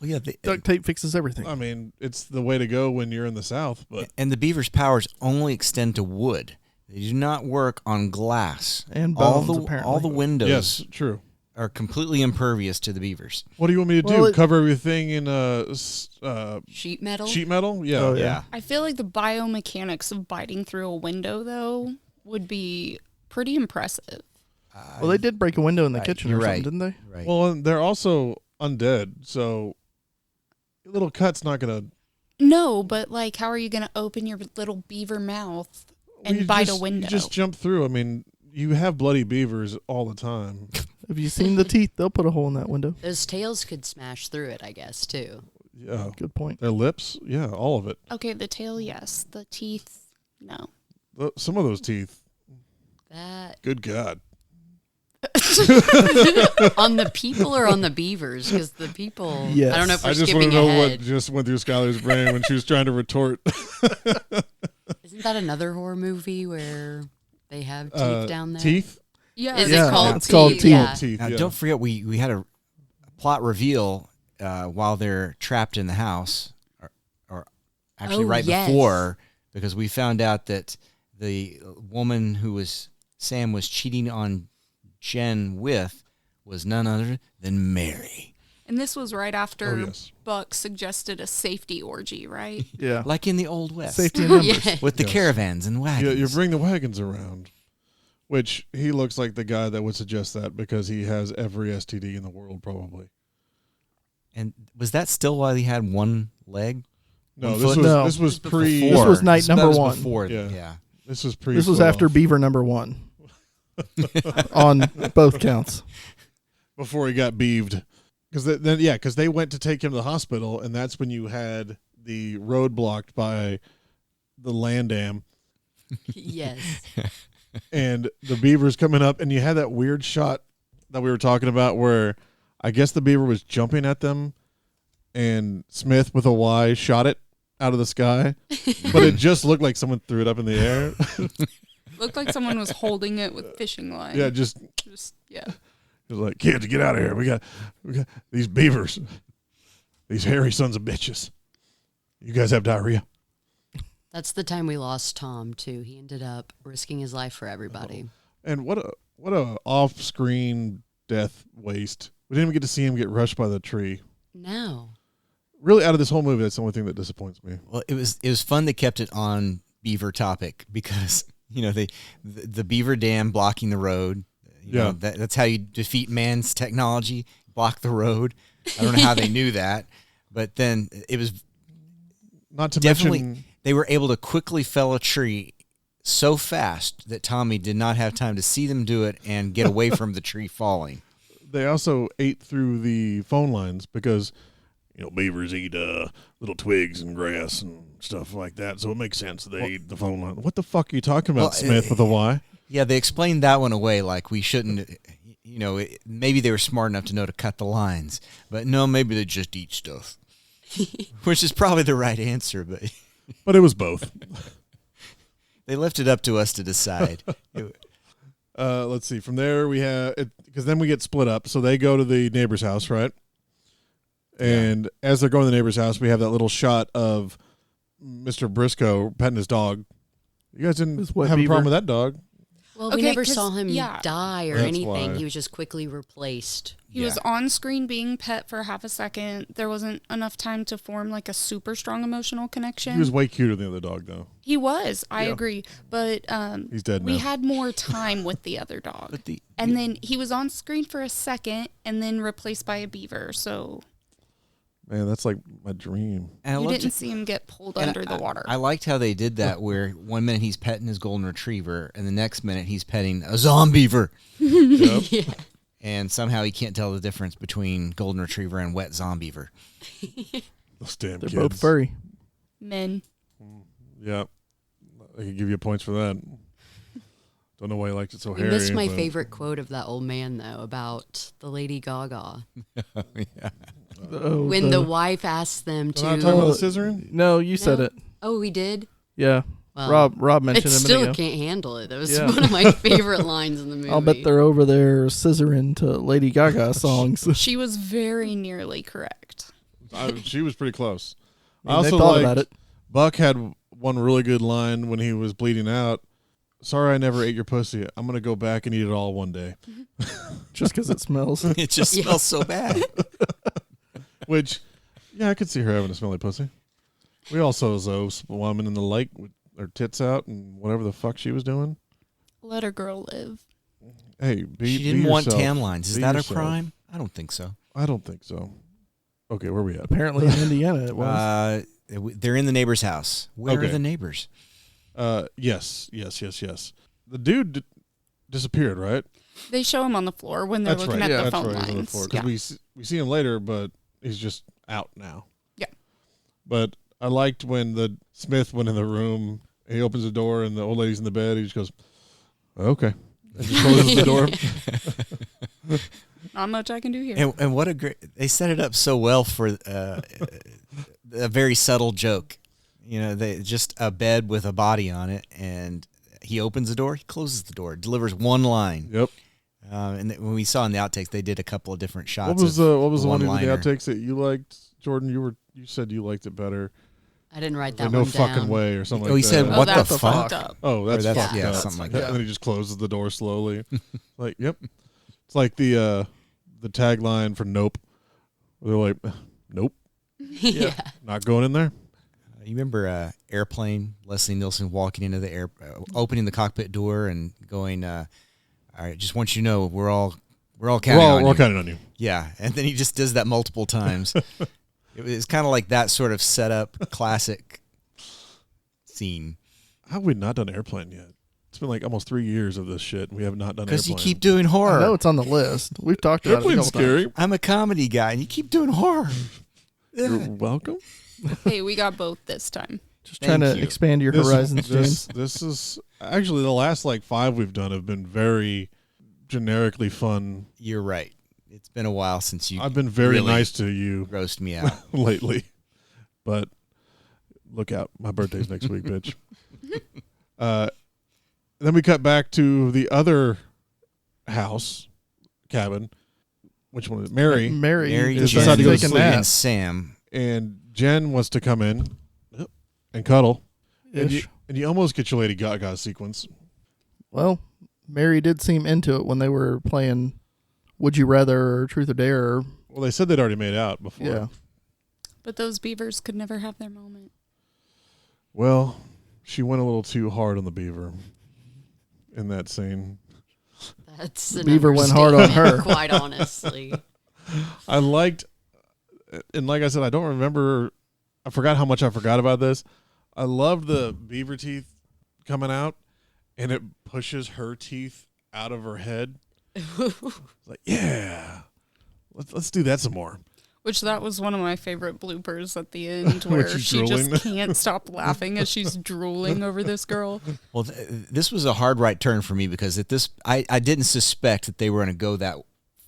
Well, yeah, Duct tape fixes everything. I mean, it's the way to go when you're in the South. But and the beaver's powers only extend to wood. They do not work on glass. And all bones, the apparently. all the windows yes, true. are completely impervious to the beavers. What do you want me to do? Well, it- Cover everything in Sheet metal. sheet metal? Yeah. Oh, yeah. I feel like the biomechanics of biting through a window, though, would be pretty impressive. Well, they did break a window in the Right, kitchen you're or something, right. didn't they? Right. Well, and they're also undead, so a little cut's not gonna. No, but like, how are you going to open your little beaver mouth and you bite just, a window? You just jump through. I mean, you have bloody beavers all the time. Have you seen the teeth? They'll put a hole in that window. Those tails could smash through it, I guess, too. Yeah. Good point. Their lips, yeah, all of it. Okay, the tail, yes. The teeth, no. Some of those teeth. That Good God. on the people or on the beavers? Because the people, Yes. I don't know if we're I just want to skipping know ahead. what just went through Skylar's brain when she was trying to retort. Isn't that another horror movie where they have teeth down there? Teeth? Yeah. Is Yeah, it called it's called teeth? teeth. Yeah. Teeth. Now, Yeah. don't forget, we had a plot reveal while they're trapped in the house, or actually Oh, right yes. before, because we found out that the woman who Sam was cheating on Jen with was none other than Mary. And this was right after Oh, yes. Buck suggested a safety orgy, right? Yeah. Like in the Old West. Safety in numbers. Yeah. With the Yes. caravans and wagons. Yeah, you bring the wagons around. Which he looks like the guy that would suggest that because he has every STD in the world, probably. And was that still while he had one leg? No, One this foot? was No. this was Before. pre. This was night That number was one. Before, Yeah. yeah. This was pre. This was after Beaver number 1 on both counts. Before he got beaved, because they went to take him to the hospital, and that's when you had the road blocked by the land dam Yes. and the beavers coming up, and you had that weird shot that we were talking about where I guess the beaver was jumping at them, and Smith with a Y shot it out of the sky, but it just looked like someone threw it up in the air. Looked like someone was holding it with fishing line. Yeah, just Yeah. it was like, kids, get out of here. We got these beavers, these hairy sons of bitches. You guys have diarrhea. That's the time we lost Tom too. He ended up risking his life for everybody. And what a off-screen death waste. We didn't even get to see him get rushed by the tree. No. Really, out of this whole movie, that's the only thing that disappoints me. Well, it was fun they kept it on Beaver topic because the Beaver Dam blocking the road. That's how you defeat man's technology. Block the road. I don't know how they knew that, but then it was not to definitely mention they were able to quickly fell a tree so fast that Tommy did not have time to see them do it and get away from the tree falling. they also ate through the phone lines because beavers eat little twigs and grass and stuff like that, so it makes sense that they eat the phone line. What the fuck are you talking about, Smith, with a Y? Yeah, they explained that one away like we shouldn't. Maybe they were smart enough to know to cut the lines, but no, maybe they just eat stuff, which is probably the right answer, but it was both. They left it up to us to decide. Let's see. From there, we have because then we get split up. So they go to the neighbor's house, right? And as they're going to the neighbor's house, we have that little shot of Mr. Briscoe petting his dog. You guys didn't have a problem with that dog. Well, we Okay, never 'cause- saw him yeah. die or That's anything. why. He was just quickly replaced. He was on screen being pet for half a second. There wasn't enough time to form like a super strong emotional connection. He was way cuter than the other dog, though. He was, I agree. But He's dead we now. had more time with the other dog. And then he was on screen for a second and then replaced by a beaver. So Man, that's like my dream. And I you loved didn't it. see him get pulled And under the water. I liked how they did that, where 1 minute he's petting his golden retriever, and the next minute he's petting a Zombeaver. Yep. And somehow he can't tell the difference between golden retriever and wet Zombeaver. Those damn They're kids. both furry. Men. Yep. I could give you points for that. Don't know why you liked it so You hairy. missed my but- favorite quote of that old man, though, about the Lady Gaga. Oh, When the wife asked them Am I talking about to... the scissoring? No, you said No? it. Oh, we did? Yeah. Well, Rob It mentioned it a still minute ago. can't handle it. That was Yeah. one of my favorite lines in the movie. I'll bet they're over there scissoring to Lady Gaga songs. She was very nearly correct. She was pretty close. I mean, they thought about it. Buck had one really good line when he was bleeding out. Sorry I never ate your pussy. I'm going to go back and eat it all one day. Just because it smells. It just smells so bad. Which, yeah, I could see her having a smelly pussy. We all saw Zoe's woman in the lake with her tits out and whatever the fuck she was doing. Let a girl live. Hey, be She didn't be want yourself. tan lines. Is Be that yourself. a crime? I don't think so. I don't think so. Okay, where are we at? Apparently in Indiana it was. They're in the neighbor's house. Where Okay. are the neighbors? Yes. The dude disappeared, right? They show him on the floor when they're looking at the That's phone right. He's on the lines. floor. Yeah. Because we see him later, but he's just out now. Yeah. But I liked when the Smith went in the room. He opens the door and the old lady's in the bed. He just goes, "Okay," and just closes the door. Not much I can do here. And what a great! They set it up so well for a very subtle joke. They just a bed with a body on it, and he opens the door, he closes the door, delivers one line. Yep. And when we saw in the outtakes, they did a couple of different shots. What was the one in the one-liner. outtakes that you liked, Jordan? You said you liked it better. I didn't write that Like, one no down. fucking way or something Oh, like he that. said, "What the that's fuck?" fucked up. Oh, that's Or fucked up. something like that. And then he just closes the door slowly. Like, yep. It's like the tagline for Nope. They're like, "Nope, Yeah. not going in there." You remember Airplane, Leslie Nielsen walking into the opening the cockpit door and going, "All right, just want you to know we're all counting on We're you." counting on you. Yeah, and then he just does that multiple times. It was kind of like that sort of setup, classic scene. How have we not done Airplane yet? It's been like almost 3 years of this shit, and we have not done Airplane. Because you keep doing I horror. know it's on the list. We've talked about it a Airplane's couple times. scary. I'm a comedy guy, and you keep doing horror. You're welcome. Hey, we got both this time. Just trying Thank to you. expand your horizons, James. This is actually the last like 5 we've done have been very generically fun. You're right. It's been a while since you I've been very really nice to you roast me out. lately, but look out, my birthday's next week, bitch. Then we cut back to the other house cabin. Which one is it? Mary? Mary is Jen, decided to go to take a sleep. nap. and Sam. And Jen wants to come in and cuddle. Ish. And you almost get your Lady Gaga sequence. Well, Mary did seem into it when they were playing Would You Rather or Truth or Dare. Well, they said they'd already made out before. Yeah. But those beavers could never have their moment. Well, she went a little too hard on the beaver in that scene. That's an Beaver went hard on understatement, her. Quite honestly. I liked, and like I said, I don't remember. I forgot how much I forgot about this. I loved the beaver teeth coming out, and it pushes her teeth out of her head. Like, yeah, let's do that some more. Which that was one of my favorite bloopers at the end where she's she drooling. just can't stop laughing as she's drooling over this girl. Well, this was a hard right turn for me because at this, I didn't suspect that they were going to go that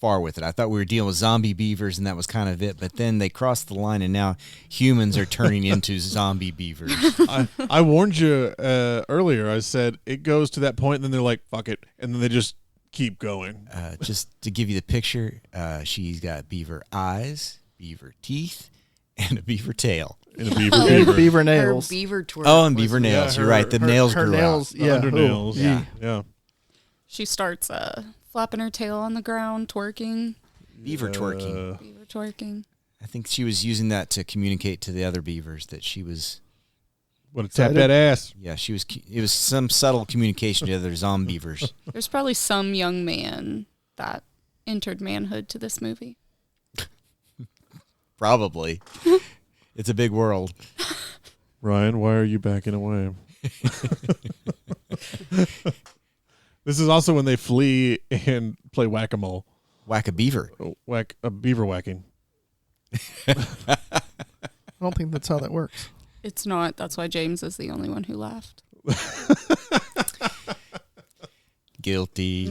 far with it. I thought we were dealing with zombie beavers and that was kind of it. But then they crossed the line and now humans are turning into zombie beavers. I warned you earlier. I said it goes to that point, and then they're like, "Fuck it," and then they just keep going. Just to give you the picture, she's got beaver eyes, beaver teeth, and a beaver tail. And a beaver, And beaver Her nails. beaver twerk. Oh, and was beaver nails. Yeah, You're right. The nails her grew nails. out. Yeah. under Oh, nails. yeah. Yeah. She starts flapping her tail on the ground, twerking, Beaver twerking. beaver twerking. I think she was using that to communicate to the other beavers that she was. Want to tap that ass? Yeah, she was. It was some subtle communication to the other zombievers. There's probably some young man that entered manhood to this movie. Probably. It's a big world. Ryan, why are you backing away? This is also when they flee and play whack-a-mole. Whack a beaver. Beaver whacking. I don't think that's how that works. It's not. That's why James is the only one who laughed. Guilty.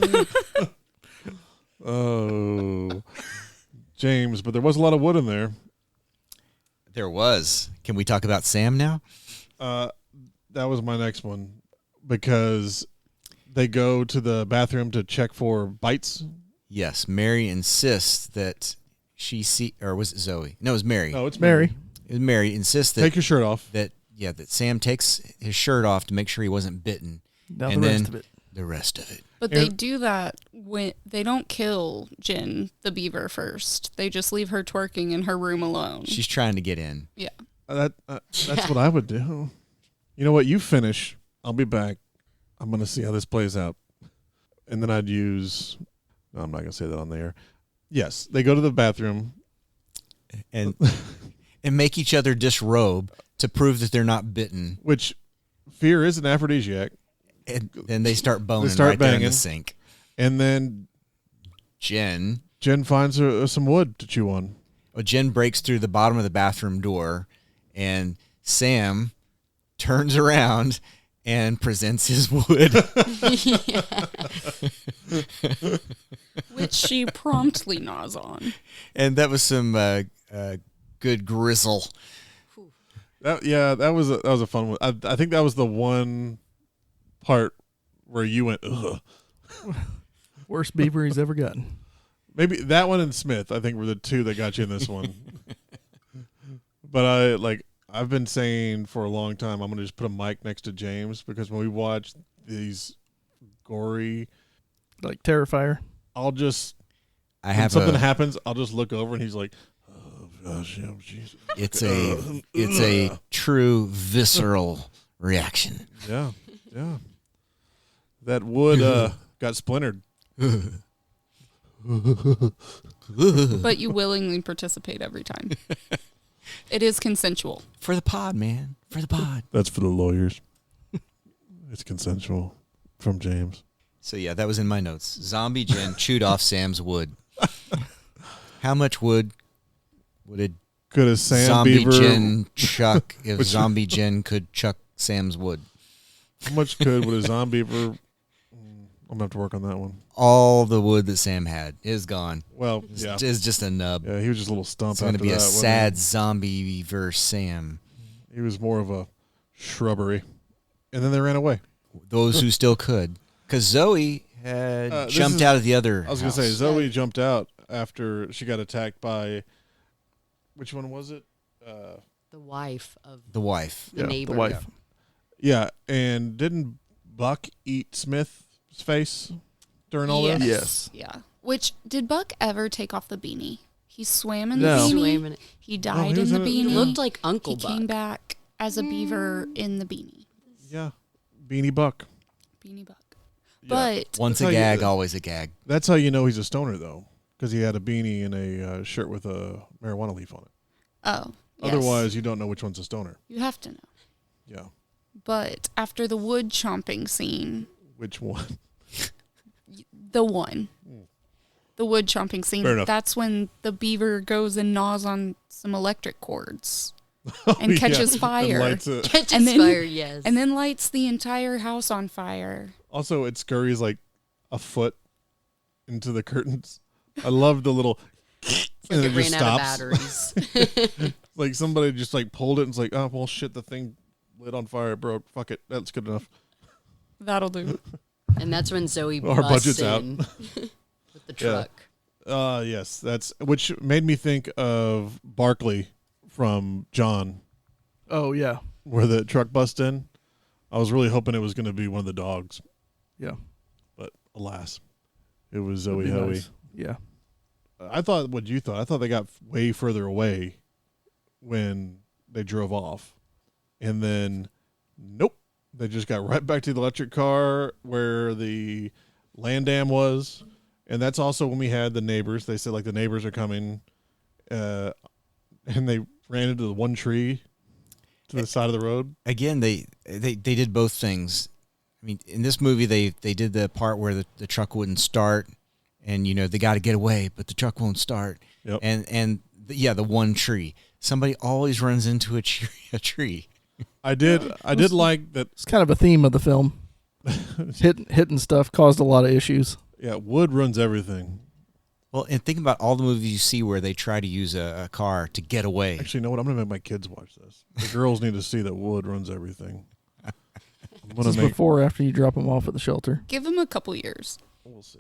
Oh, James, but there was a lot of wood in there. There was. Can we talk about Sam now? That was my next one because they go to the bathroom to check for bites. Yes. Mary insists that or was it Zoe? No, it was Mary. No, it's Mary. It was Mary insists that Take your shirt off. that Sam takes his shirt off to make sure he wasn't bitten. Now And the then rest of it. The rest of it. But they do that when they don't kill Jen, the beaver, first. They just leave her twerking in her room alone. She's trying to get in. Yeah. That's what I would do. You know what? You finish. I'll be back. I'm going to see how this plays out. And then I'd use... No, I'm not going to say that on the air. Yes, they go to the bathroom. And and make each other disrobe to prove that they're not bitten. Which fear is an aphrodisiac. And then they start boning start right there in banging. the sink. And then Jen finds her some wood to chew on. Jen breaks through the bottom of the bathroom door, and Sam turns around and presents his wood. Which she promptly gnaws on. And that was some good grizzle. That was a fun one. I think that was the one part where you went, ugh. Worst beaver he's ever gotten. Maybe that one and Smith, I think, were the two that got you in this one. But I've been saying for a long time, I'm going to just put a mic next to James because when we watch these gory, Like Terrifier. I'll just, I when have something happens, I'll just look over and he's like, oh gosh, oh, Jesus. it's a true visceral reaction. Yeah. That wood got splintered. But you willingly participate every time. It is consensual. For the pod, man. For the pod. That's for the lawyers. It's consensual from James. So yeah, that was in my notes. Zombie Jen chewed off Sam's wood. How much wood would a Could a Sam Zombie Beaver? Jen chuck if Zombie Jen could chuck Sam's wood? How much would a zombie beaver? I'm gonna have to work on that one. All the wood that Sam had is gone. Well, It's, yeah, it's just a nub. he was just a little stump. It's going to after be a that, wasn't sad zombie verse Sam. He was more of a shrubbery, and then they ran away. Those who still could. Because Zoe had This jumped is- out of the other I was gonna say house. Zoe jumped out after she got attacked by. Which one was it? The wife of The wife. the neighbor. The wife. Yeah, and didn't Buck eat Smith's face during all this? Yes. Yeah. Which, did Buck ever take off the beanie? He swam in No. the Swam beanie. in it. He died he was in the in it. He beanie. looked like Uncle He Buck. came back as a beaver in the beanie. Yeah, Beanie Buck. Beanie Buck. Yeah. But Once That's a how you- gag, always a gag. That's how you know he's a stoner, though, because he had a beanie and a shirt with a marijuana leaf on it. oh, yes. Otherwise, you don't know which one's a stoner. You have to know. Yeah. But after the wood chomping scene, Which one? the one, the wood chomping scene, Fair enough. that's when the beaver goes and gnaws on some electric cords Oh, and yeah. catches And fire. lights it. Catches And then- fire, yes. And then lights the entire house on fire. Also, it scurries like a foot into the curtains. I love the little. And like it it just ran out of stops. batteries. Like somebody just like pulled it and it's like, oh well, shit, the thing lit on fire, bro. Fuck it, that's good enough. That'll do. And that's when Zoe Our busts budget's out. in with the truck. Yes, that's which made me think of Barkley from John, Oh yeah. where the truck bust in. I was really hoping it was going to be one of the dogs, Yeah. but alas, it was Zoe That'd be Hoey. nice. Yeah. I thought what you thought. I thought they got way further away when they drove off, and then nope, they just got right back to the electric car where the land dam was, and that's also when we had the neighbors. They said like the neighbors are coming, and they ran into the one tree to the side of the road. Again, they did both things. I mean, in this movie, they did the part where the truck wouldn't start, and they got to get away, but the truck won't start. Yep. The one tree. Somebody always runs into a tree. I did like that. It's kind of a theme of the film. Hitting stuff caused a lot of issues. Yeah, wood runs everything. Well, and think about all the movies you see where they try to use a car to get away. Actually, you know what? I'm gonna make my kids watch this. The girls need to see that wood runs everything. I'm This gonna is make. before or after you drop them off at the shelter. Give him a couple years. We'll see.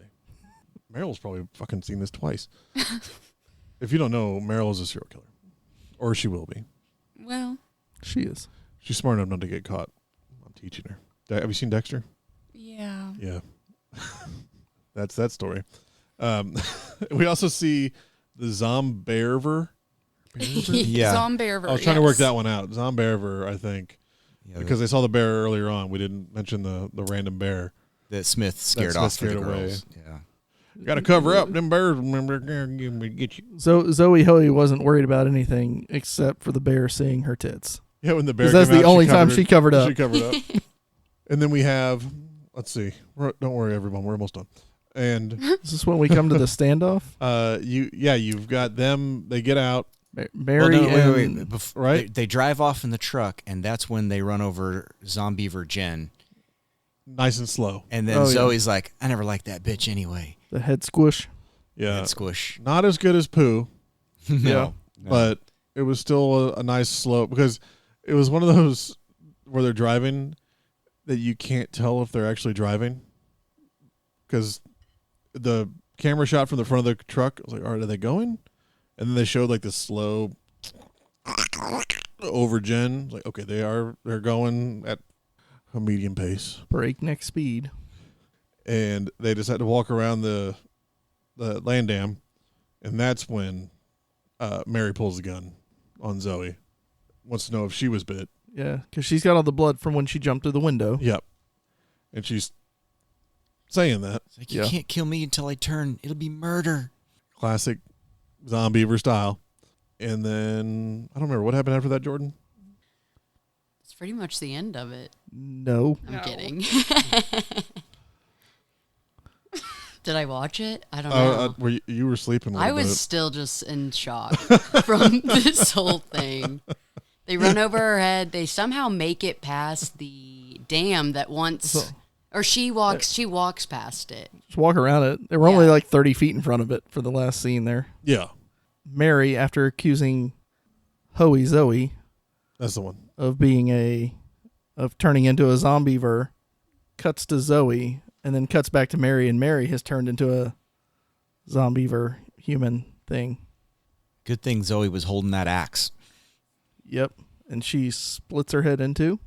Meryl's probably fucking seen this twice. If you don't know, Meryl is a serial killer, or she will be. Well, She is. She's smart enough not to get caught. I'm teaching her. Have you seen Dexter? yeah. Yeah. That's that story. We also see the Zombeaver. Yeah. Zombeavers. I was trying to work that one out. Zombeaver, I think, Yeah, because they saw the bear earlier on. We didn't mention the random bear. that Smith scared Smith off scared for the away. girls. Yeah. Got to cover up them bears. Remember, get you. Zoe Hoey wasn't worried about anything except for the bear seeing her tits. Yeah, when the bear. 'Cause that's came the out, only time covered she covered up. She covered up. And then we have. Let's see. Don't worry, everyone. We're almost done. And Is this when we come to the standoff? you've got them. They get out. Mary Well, no, wait. and right? They drive off in the truck, and that's when they run over Zombeaver Jen. Nice and slow. And then Oh, yeah. Zoe's like, I never liked that bitch anyway. the head squish. Yeah. That squish. Not as good as Pooh, No. but it was still a nice slow, because it was one of those where they're driving that you can't tell if they're actually driving, because the camera shot from the front of the truck, I was like, all right, are they going? And then they showed like this slow over Jen. Like, okay, they're going at a medium pace. Breakneck speed. And they just had to walk around the land dam, and that's when Mary pulls the gun on Zoe. Wants to know if she was bit. Yeah, because she's got all the blood from when she jumped through the window. Yep. And she's saying that. It's like, you Yeah. can't kill me until I turn. It'll be murder. Classic Zombeaver style. And then, I don't remember. What happened after that, Jordan? It's pretty much the end of it. No. I'm No. kidding. Did I watch it? I don't know. You were sleeping a I little was bit. still just in shock from this whole thing. They run over her head. They somehow make it past the dam that once, or she walks past it. Just walk around it. They were only Yeah. like 30 feet in front of it for the last scene there. Yeah, Mary, after accusing Hoey Zoe that's the one. of of turning into a Zombeaver, cuts to Zoe and then cuts back to Mary, and Mary has turned into a Zombeaver human thing. Good thing Zoe was holding that axe. Yep. And she splits her head in two.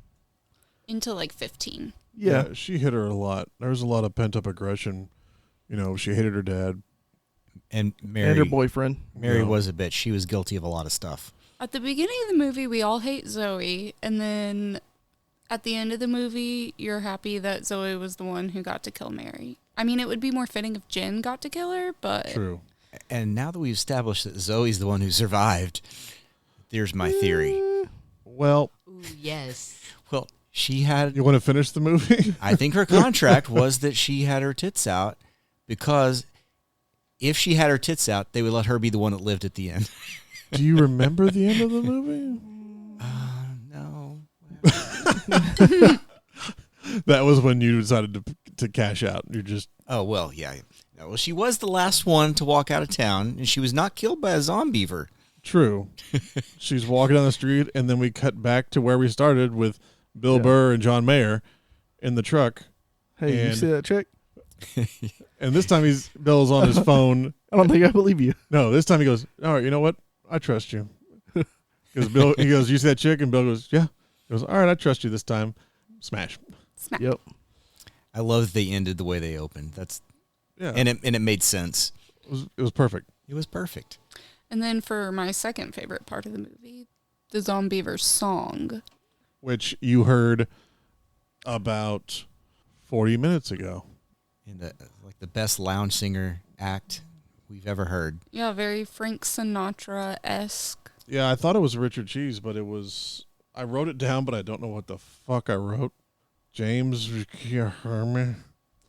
into like 15. Yeah. She hit her a lot. There was a lot of pent up aggression. You know, she hated her dad. And Mary, And her boyfriend. Mary Yeah. was a bitch. She was guilty of a lot of stuff. At the beginning of the movie, we all hate Zoe, and then at the end of the movie, you're happy that Zoe was the one who got to kill Mary. I mean, it would be more fitting if Jen got to kill her, but True. And now that we've established that Zoe's the one who survived, there's my theory. Well, Ooh, yes. Well, she had, you want to finish the movie? I think her contract was that she had her tits out because if she had her tits out, they would let her be the one that lived at the end. Do you remember the end of the movie? No. That was when you decided to cash out. You're just Oh, well, yeah. No, well, she was the last one to walk out of town, and she was not killed by a Zombeaver. true. She's walking down the street, and then we cut back to where we started with Bill Yeah. Burr and John Mayer in the truck. Hey, you And- see that chick? And this time Bill's on his phone. I don't think I believe you. No, this time he goes, all right, you know what? I trust you. Because Bill, he goes, you see that chick? And Bill goes, yeah. He goes, all right, I trust you this time. Smash. smack. Yep. I love that they ended the way they opened. That's Yeah. and it made sense. It was perfect. It was perfect. And then for my second favorite part of the movie, the Zombeavers song. Which you heard about 40 minutes ago. And like the best lounge singer act we've ever heard. Yeah, very Frank Sinatra-esque. Yeah, I thought it was Richard Cheese, but it was. I wrote it down, but I don't know what the fuck I wrote. James Herman.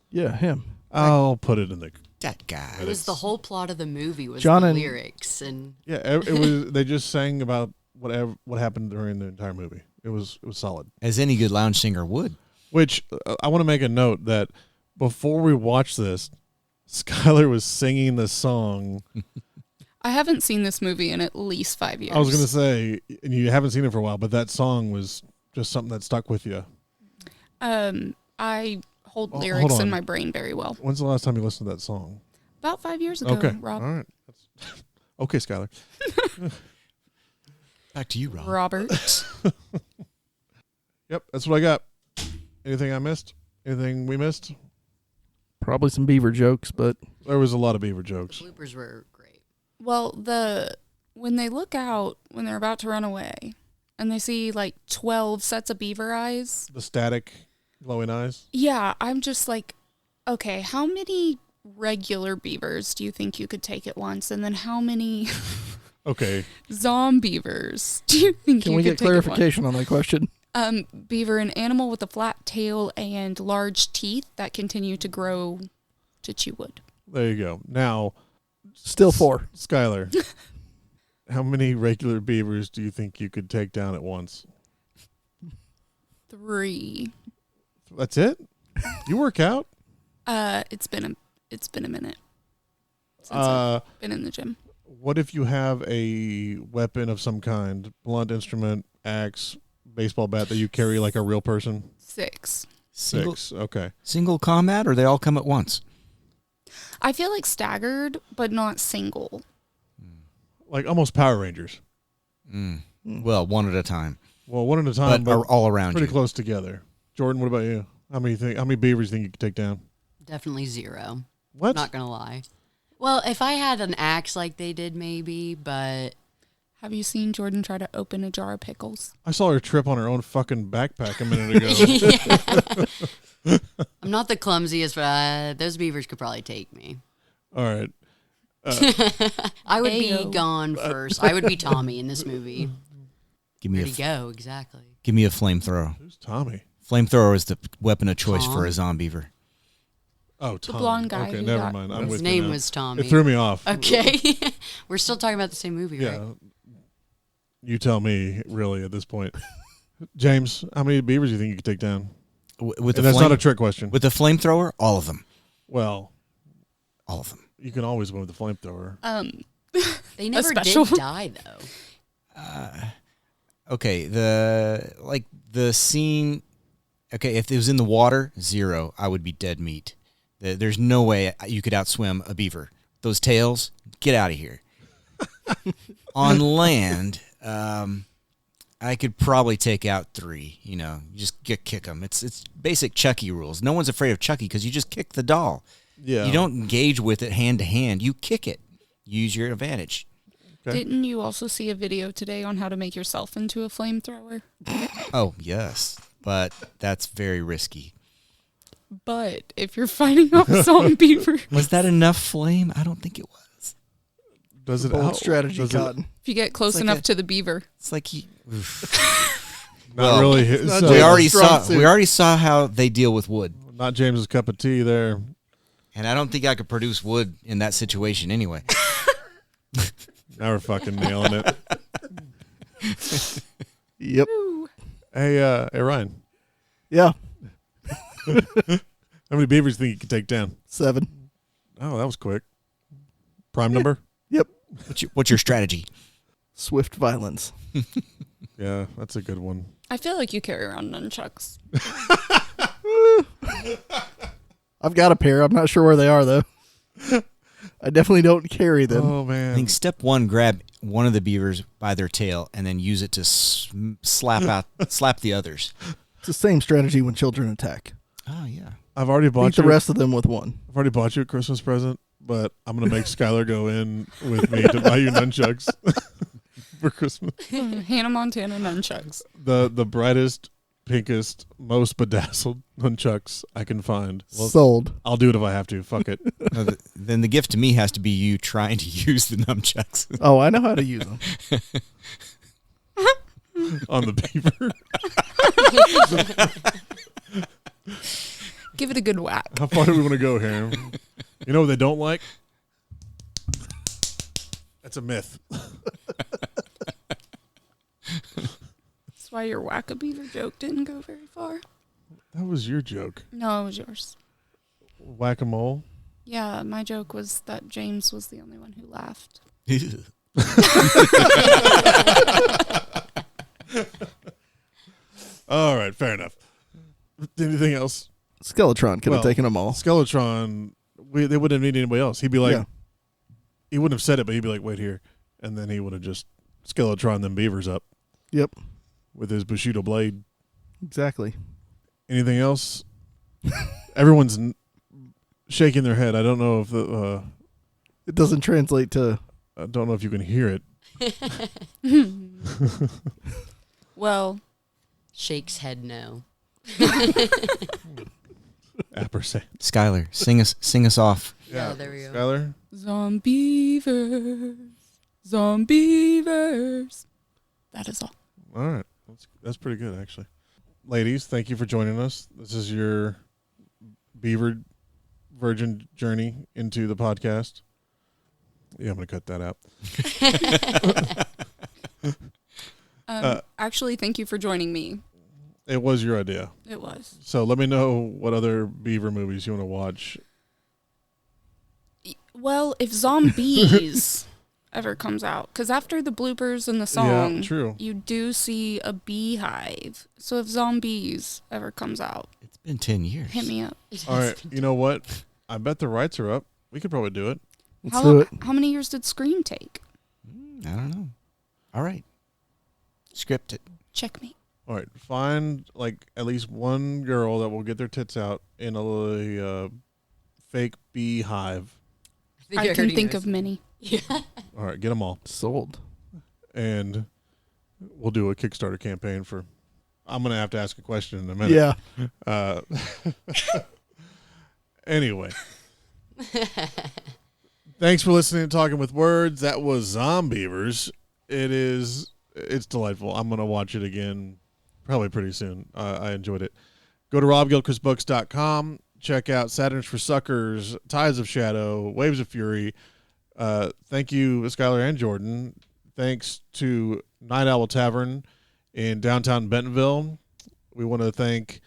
Yeah, him. I'll put it in the. That guy. It was the whole plot of the movie was John the and- lyrics, and Yeah, it was. They just sang about what happened during the entire movie. It was solid. As any good lounge singer would. Which I want to make a note that before we watched this, Skylar was singing the song. I haven't seen this movie in at least 5 years. I was going to say, and you haven't seen it for a while, but that song was just something that stuck with you. I hold Hold lyrics in on. my brain very well. When's the last time you listened to that song? About 5 years ago, Okay. Rob. All right. Okay, Skylar. Back to you, Rob. Robert. Yep, that's what I got. Anything I missed? Anything we missed? Probably some beaver jokes, but There was a lot of Beaver jokes. bloopers were great. Well, when they look out when they're about to run away, and they see like 12 sets of beaver eyes. The static, glowing eyes. Yeah, I'm just like, okay, how many regular beavers do you think you could take at once, and then how many Okay. zombeavers do you think can you we could get take at once? clarification on that question? Beaver, an animal with a flat tail and large teeth that continue to grow to chew wood. There you go. Now, Still 4. Skylar, how many regular beavers do you think you could take down at once? 3. That's it? You work out? It's been a minute since I've been in the gym. What if you have a weapon of some kind, blunt instrument, axe, baseball bat that you carry like a real person? 6. Single, 6. Okay. single combat, or they all come at once? I feel like staggered, but not single. Like almost Power Rangers. Well, one at a time, Well, one at a time, but but all around pretty you. close together. Jordan, what about you? How many beavers do you think you could take down? Definitely 0. What? Not gonna lie. Well, if I had an axe like they did, maybe, but Have you seen Jordan try to open a jar of pickles? I saw her trip on her own fucking backpack a minute ago. yeah. I'm not the clumsiest, but those beavers could probably take me. All right. I would Ayo. be gone first. I would be Tommy in this movie. Give me Where'd a he go? Exactly. give me a flamethrower. Who's Tommy? Flamethrower is the weapon of choice Tom? for a Zombeaver. Oh, Tom. blonde guy Okay, who never got- mind. I'm His with you name now. was Tommy. It threw me off. Okay. We're still talking about the same movie, Yeah. right? You tell me, really, at this point. James, how many beavers do you think you could take down? With the And that's flame, not a trick question. with the flamethrower, all of them, Well, all of them. you can always win with the flamethrower. They never special- did die, though. Okay, the scene. Okay, if it was in the water, 0, I would be dead meat. There's no way you could outswim a beaver. Those tails, get out of here. On land, I could probably take out 3. You know, you just kick them. It's basic Chucky rules. No one's afraid of Chucky because you just kick the doll. Yeah. You don't engage with it hand to hand. You kick it. Use your advantage. Okay. Didn't you also see a video today on how to make yourself into a flamethrower? Oh, yes. But that's very risky. But if you're fighting off Zombeavers, Was that enough flame? I don't think it was. Does it Bold strategy, does it Cotton. if you get close like enough a- to the beaver, It's like not Well, really? not So, we already strong saw. suit. We already saw how they deal with wood, not James's cup of tea there. and I don't think I could produce wood in that situation anyway. Now we're fucking nailing it. Yep. Hey, Ryan. Yeah. How many beavers do you think you can take down? 7. Oh, that was quick. Prime number? Yep. What's your strategy? Swift violence. Yeah, that's a good one. I feel like you carry around nunchucks. I've got a pair. I'm not sure where they are, though. I definitely don't carry them. Oh, I man. think step 1: grab one of the beavers by their tail, and then use it to slap the others. It's the same strategy when children attack. Oh yeah. I've already Beat bought the you. rest of them with one. I've already bought you a Christmas present, but I'm gonna make Skylar go in with me to buy you nunchucks for Christmas. Hannah Montana nunchucks. The brightest, pinkest, most bedazzled nunchucks I can find. Well, Sold. I'll do it if I have to. Fuck it. No, then the gift to me has to be you trying to use the nunchucks. Oh, I know how to use them. On the beaver. Give it a good whack. How far do we want to go here? You know what they don't like? That's a myth. That's why your whack-a-beaver joke didn't go very far. That was your joke. No, it was yours. Whack-a-mole. Yeah, my joke was that James was the only one who laughed. All right, fair enough. Anything else? Skeletron could have Well, taken them all. Skeletron, they wouldn't have needed anybody else. He'd be like, Yeah. he wouldn't have said it, but he'd be like, wait here. And then he would have just Skeletron them beavers up Yep. with his Bushido blade. Exactly. Anything else? Everyone's shaking their head. I don't know if It doesn't translate to. I don't know if you can hear it. Well, Shakes head no. Appercent. Skylar, sing us off. Yeah, there we go. Skylar? Zombeavers, Zombeavers. That is all. All right. That's pretty good, actually. Ladies, thank you for joining us. This is your beaver virgin journey into the podcast. Yeah, I'm going to cut that out. Actually, thank you for joining me. It was your idea. It was. So let me know what other beaver movies you want to watch. Well, if Zombies ever comes out, because after the bloopers and the song, Yeah, true. you do see a beehive. So if Zombies ever comes out, It's been 10 years. hit me up. All right. You know what? I bet the rights are up. We could probably do it. Let's do it. How many years did Scream take? I don't know. All right. Script it. Check me. All right. Find like at least one girl that will get their tits out in a fake beehive. I can already think knows. of many. Yeah. All right. Get them all. Sold. And we'll do a Kickstarter campaign for. I'm going to have to ask a question in a minute. Yeah. Anyway. Thanks for listening to Talking with Words. That was Zombeavers. It's delightful. I'm going to watch it again probably pretty soon. I enjoyed it. Go to robgilchristbooks.com. Check out Saturn's for Suckers, Tides of Shadow, Waves of Fury. Thank you, Skylar and Jordan. Thanks to Night Owl Tavern in downtown Bentonville. We want to thank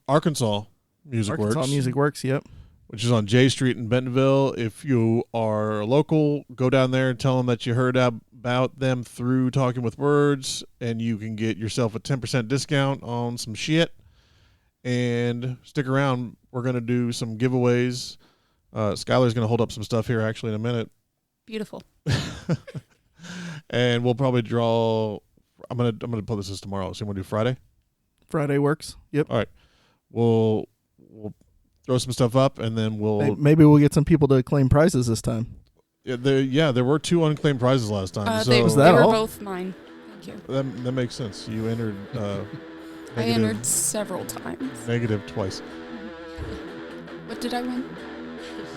Arkansas Music Arkansas Works, Music Works. Yep. which is on J Street in Bentonville. If you are local, go down there and tell them that you heard about them through Talking with Words, and you can get yourself a 10% discount on some shit. And stick around. We're going to do some giveaways. Skylar's going to hold up some stuff here actually in a minute. Beautiful. And we'll probably draw I'm gonna pull this as tomorrow. So we'll do Friday. Friday works. Yep. All right. We'll throw some stuff up, and then maybe we'll get some people to claim prizes this time. Yeah, there were 2 unclaimed prizes last time. They Was that were all? both mine. Thank you. That makes sense. You entered. I entered several times. Negative twice. What did I win?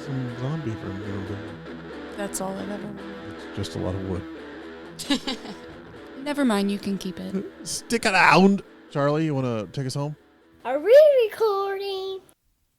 Some Zombeavers. That's all I've ever won. It's just a lot of wood. Never mind, you can keep it. Stick around. Charlie, you want to take us home? Are we recording?